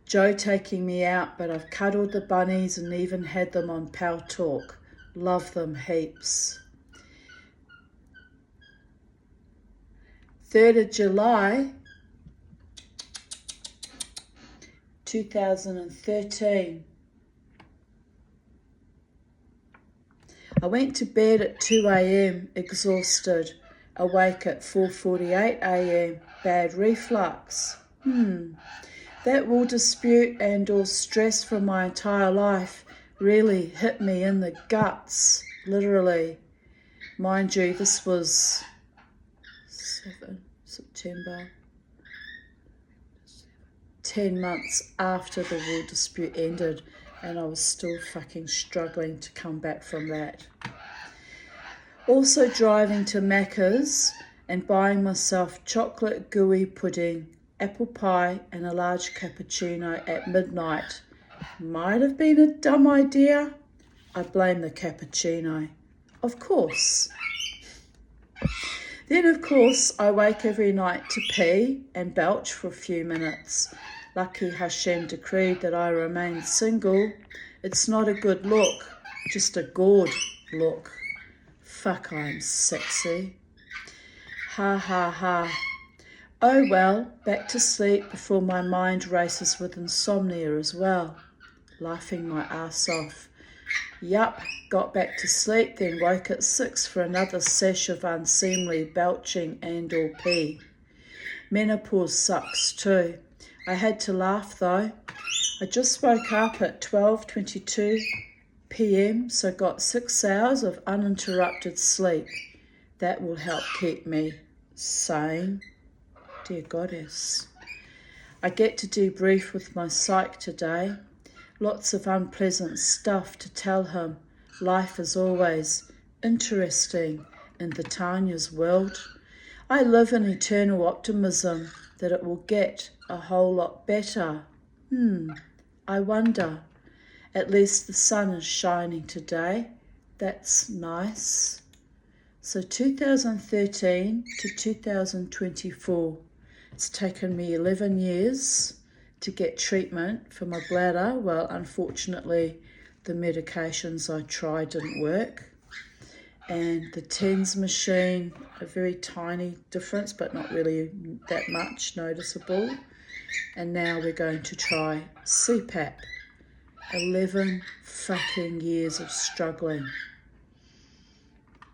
Joe taking me out, but I've cuddled the bunnies and even had them on Pal Talk. Love them heaps. 3rd of July 2013. I went to bed at 2 a.m, exhausted, awake at 4:48 a.m, bad reflux. That will dispute and or stress from my entire life really hit me in the guts, literally. Mind you, this was 7 September, 10 months after the war dispute ended, and I was still fucking struggling to come back from that. Also driving to Macca's and buying myself chocolate gooey pudding, apple pie and a large cappuccino at midnight. Might have been a dumb idea. I blame the cappuccino. Of course. Then, of course, I wake every night to pee and belch for a few minutes. Lucky Hashem decreed that I remain single. It's not a good look, just a gourd look. Fuck, I'm sexy. Ha ha ha. Oh well, back to sleep before my mind races with insomnia as well. Laughing my ass off. Yup, got back to sleep, then woke at 6 for another sesh of unseemly belching and or pee. Menopause sucks too. I had to laugh though. I just woke up at 12:22 p.m, so got 6 hours of uninterrupted sleep. That will help keep me sane. Dear Goddess. I get to debrief with my psych today. Lots of unpleasant stuff to tell him. Life is always interesting in the Tanya's world. I live in eternal optimism that it will get a whole lot better. I wonder. At least the sun is shining today. That's nice. So 2013 to 2024. It's taken me 11 years to get treatment for my bladder. Well, unfortunately, the medications I tried didn't work. And the TENS machine, a very tiny difference, but not really that much noticeable. And now we're going to try CPAP. 11 fucking years of struggling.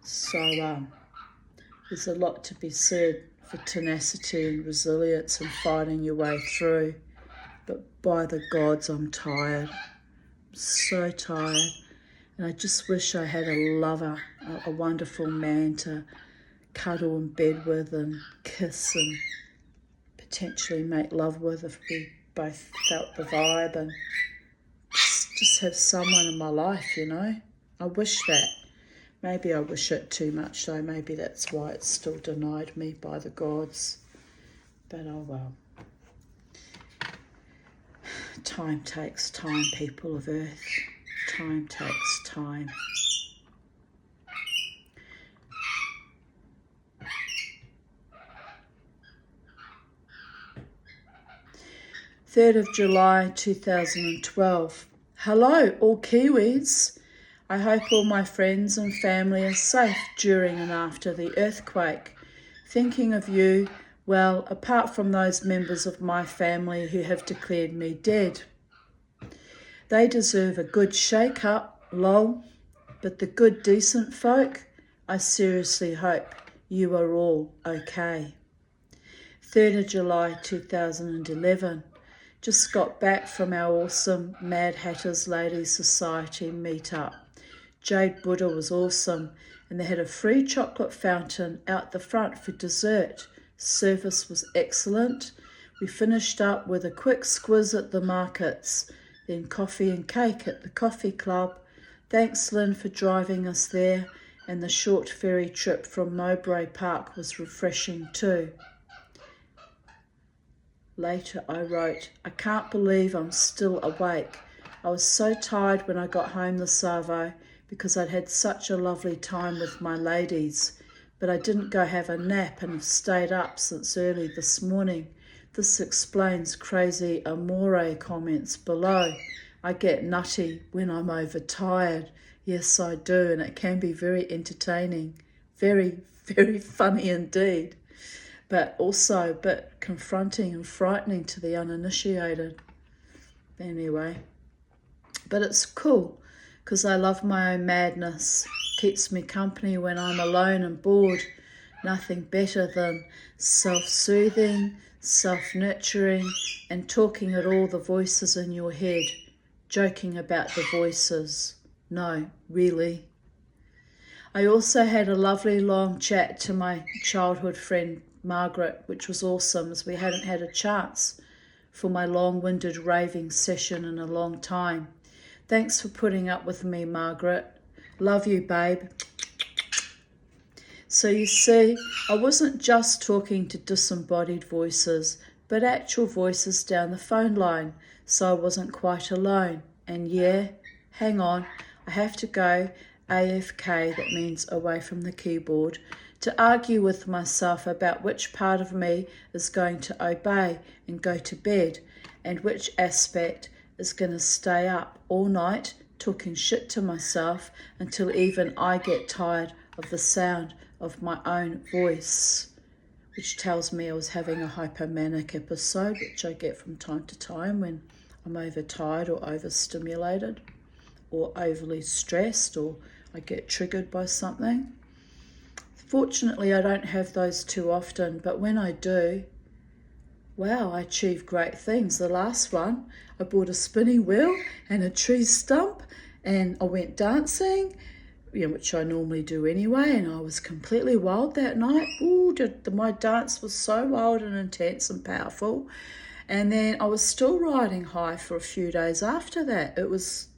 So there's a lot to be said for tenacity and resilience and fighting your way through. But by the gods, I'm tired. I'm so tired. And I just wish I had a lover, a wonderful man to cuddle in bed with and kiss and potentially make love with if we both felt the vibe, and just have someone in my life, you know. I wish that. Maybe I wish it too much though. Maybe that's why it's still denied me by the gods. But oh well. Time takes time, people of Earth. Time takes time. Third of July 2012. Hello, all Kiwis. I hope all my friends and family are safe during and after the earthquake. Thinking of you, well, apart from those members of my family who have declared me dead. They deserve a good shake-up, lol, but the good, decent folk, I seriously hope you are all okay. 3rd of July 2011. Just got back from our awesome Mad Hatters Ladies Society meetup. Jade Buddha was awesome, and they had a free chocolate fountain out the front for dessert. Service was excellent. We finished up with a quick squiz at the markets, then coffee and cake at the coffee club. Thanks, Lynn, for driving us there, and the short ferry trip from Mowbray Park was refreshing too. Later I wrote, I can't believe I'm still awake. I was so tired when I got home this Savo because I'd had such a lovely time with my ladies. but I didn't go have a nap and have stayed up since early this morning. This explains crazy amore comments below. I get nutty when I'm overtired. Yes, I do, and it can be very entertaining. Very, very funny indeed, but also a bit confronting and frightening to the uninitiated. Anyway, but it's cool because I love my own madness. Keeps me company when I'm alone and bored. Nothing better than self-soothing, self-nurturing, and talking at all the voices in your head. Joking about the voices. No, really. I also had a lovely long chat to my childhood friend Margaret, which was awesome as we hadn't had a chance for my long-winded raving session in a long time. Thanks for putting up with me, Margaret. Love you, babe. So you see, I wasn't just talking to disembodied voices, but actual voices down the phone line, so I wasn't quite alone. And yeah, hang on, I have to go AFK, that means away from the keyboard, to argue with myself about which part of me is going to obey and go to bed, and which aspect is going to stay up all night talking shit to myself until even I get tired of the sound of my own voice, which tells me I was having a hypomanic episode, which I get from time to time when I'm overtired or overstimulated or overly stressed or I get triggered by something. Fortunately, I don't have those too often, but when I do, wow, I achieve great things. The last one, I bought a spinning wheel and a tree stump and I went dancing, which I normally do anyway, and I was completely wild that night. Ooh, my dance was so wild and intense and powerful. And then I was still riding high for a few days after that. It was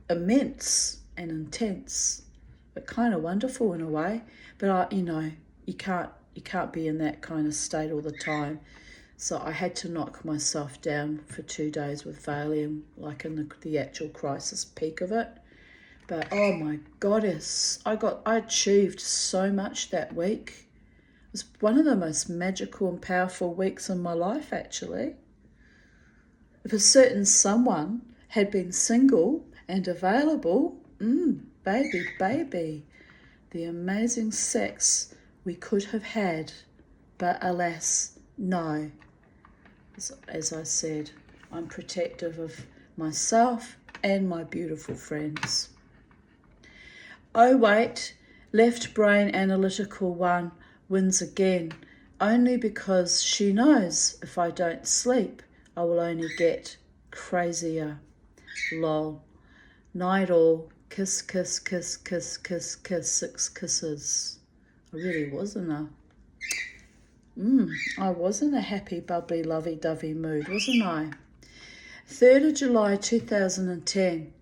immense and intense, but kind of wonderful in a way. But you can't be in that kind of state all the time. So I had to knock myself down for 2 days with Valium, like in the actual crisis peak of it. But oh my goddess, I achieved so much that week. It was one of the most magical and powerful weeks in my life, actually. If a certain someone had been single and available, baby, the amazing sex we could have had. But alas, no. As I said, I'm protective of myself and my beautiful friends. Oh wait, left brain analytical one wins again, only because she knows if I don't sleep, I will only get crazier. Lol. Night all, kiss, kiss, kiss, kiss, kiss, kiss, 6 kisses. I really was in a happy, bubbly, lovey-dovey mood, wasn't I? 3rd of July 2010.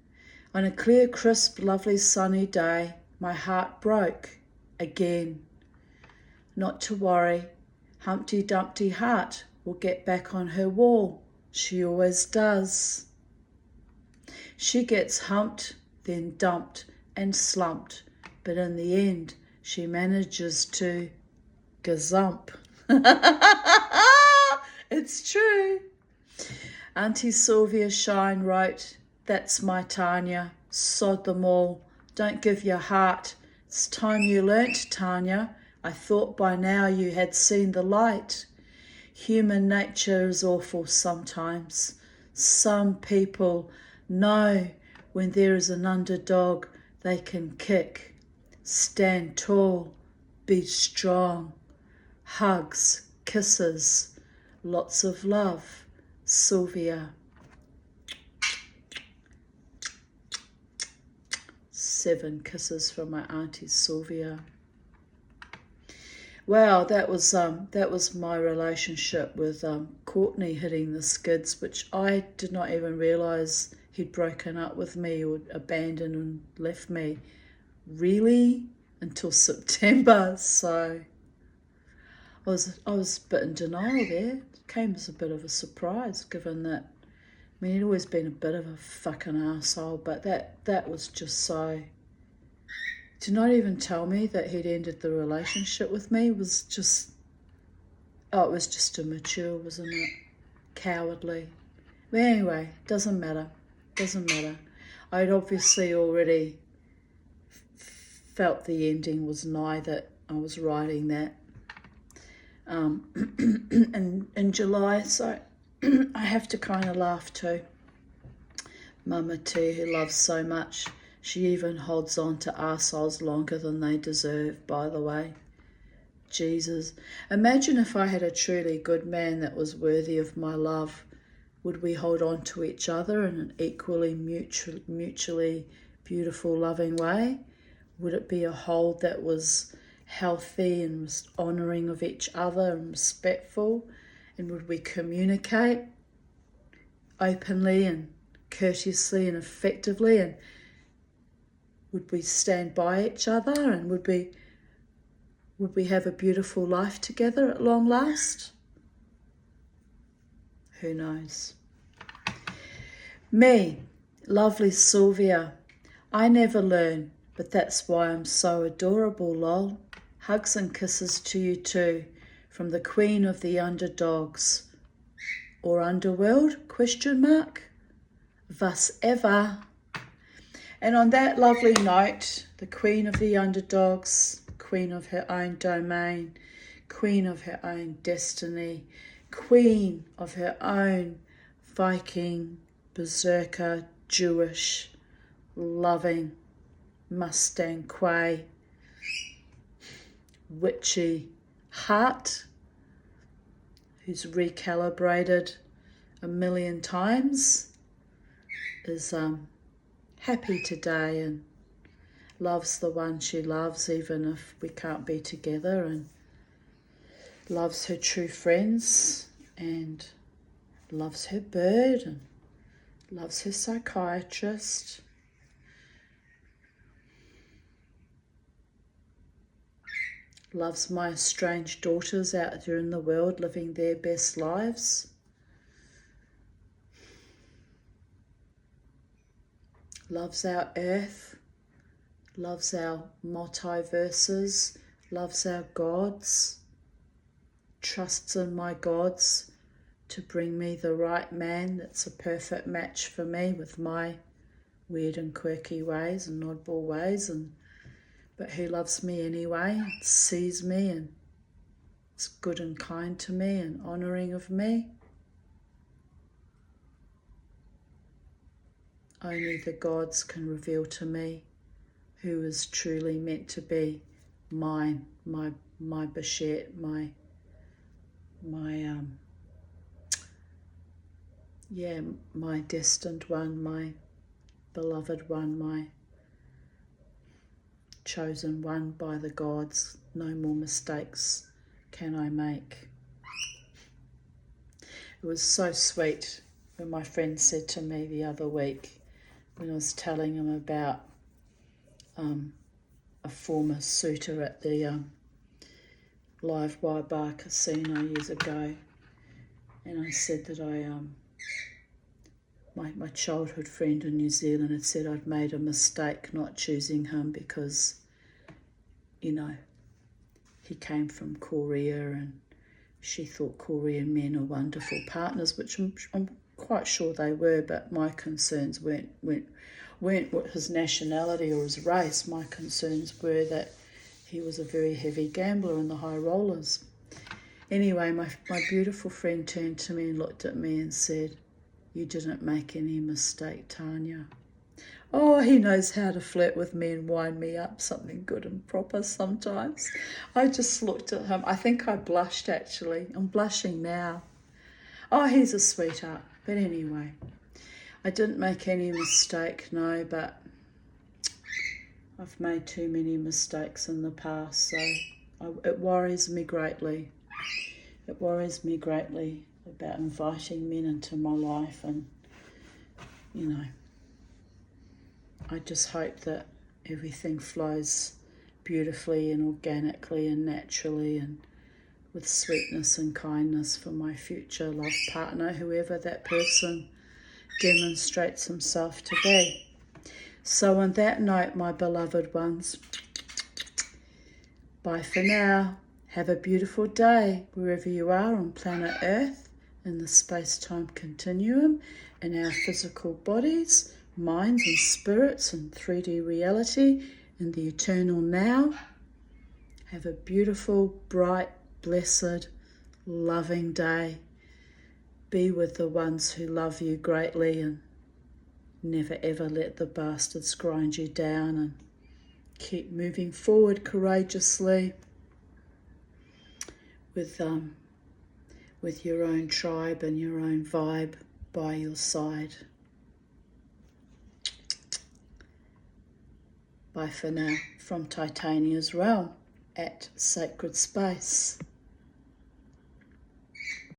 On a clear, crisp, lovely, sunny day, my heart broke again. Not to worry, Humpty Dumpty heart will get back on her wall. She always does. She gets humped, then dumped and slumped, but in the end, she manages to gazump. It's true. Auntie Sylvia Shine wrote, "That's my Tanya, sod them all. Don't give your heart. It's time you learnt, Tanya. I thought by now you had seen the light. Human nature is awful sometimes. Some people know when there is an underdog they can kick. Stand tall, be strong. Hugs, kisses, lots of love, Sylvia." 7 kisses from my Auntie Sylvia. Wow, that was my relationship with Courtney hitting the skids, which I did not even realise he'd broken up with me or abandoned and left me, really, until September. So I was a bit in denial there. It came as a bit of a surprise, given that, he'd always been a bit of a fucking arsehole, but that was just so to not even tell me that he'd ended the relationship with me was just, oh, it was just immature, wasn't it? Cowardly. But anyway, doesn't matter. I'd obviously already felt the ending was nigh, that I was writing that in July, so I have to kind of laugh too. Mama T, who loves so much, she even holds on to arseholes longer than they deserve, by the way. Jesus. Imagine if I had a truly good man that was worthy of my love. Would we hold on to each other in an equally mutually beautiful, loving way? Would it be a hold that was healthy and was honouring of each other and respectful? And would we communicate openly and courteously and effectively? And would we stand by each other? And would we have a beautiful life together at long last? Who knows? Me, lovely Sylvia. I never learn, but that's why I'm so adorable, lol. Hugs and kisses to you too, from the queen of the underdogs. Or underworld, ? Was ever. And on that lovely note, the queen of the underdogs, queen of her own domain, queen of her own destiny, queen of her own Viking, berserker, Jewish, loving, Mustang Quay, witchy heart, who's recalibrated a million times, is happy today and loves the one she loves, even if we can't be together, and loves her true friends, and loves her bird, and loves her psychiatrist. Loves my estranged daughters out there in the world living their best lives. Loves our earth, loves our multiverses, loves our gods, trusts in my gods to bring me the right man that's a perfect match for me with my weird and quirky ways and oddball ways, but who loves me anyway, sees me and is good and kind to me and honouring of me. Only the gods can reveal to me who is truly meant to be mine, my Bashet, my destined one, my beloved one, my chosen one by the gods. No more mistakes can I make. It was so sweet when my friend said to me the other week, when I was telling him about a former suitor at the Live Wild Bar Casino years ago, and I said that my childhood friend in New Zealand had said I'd made a mistake not choosing him because, you know, he came from Korea and she thought Korean men are wonderful partners, which I'm quite sure they were, but my concerns weren't what his nationality or his race. My concerns were that he was a very heavy gambler in the high rollers. Anyway, my beautiful friend turned to me and looked at me and said, "You didn't make any mistake, Tanya." Oh, he knows how to flirt with me and wind me up something good and proper sometimes. I just looked at him. I think I blushed, actually. I'm blushing now. Oh, he's a sweetheart. But anyway, I didn't make any mistake, no, but I've made too many mistakes in the past, so it worries me greatly. It worries me greatly about inviting men into my life, and, you know, I just hope that everything flows beautifully and organically and naturally and with sweetness and kindness for my future love partner, whoever that person demonstrates himself to be. So on that note, my beloved ones, Bye for now. Have a beautiful day wherever you are on planet Earth, in the space-time continuum, in our physical bodies, minds and spirits, and 3D reality, in the eternal now. Have a beautiful, bright, blessed, loving day. Be with the ones who love you greatly, and never ever let the bastards grind you down, and keep moving forward courageously with your own tribe and your own vibe by your side. Bye for now from Titania's realm at Sacred Space.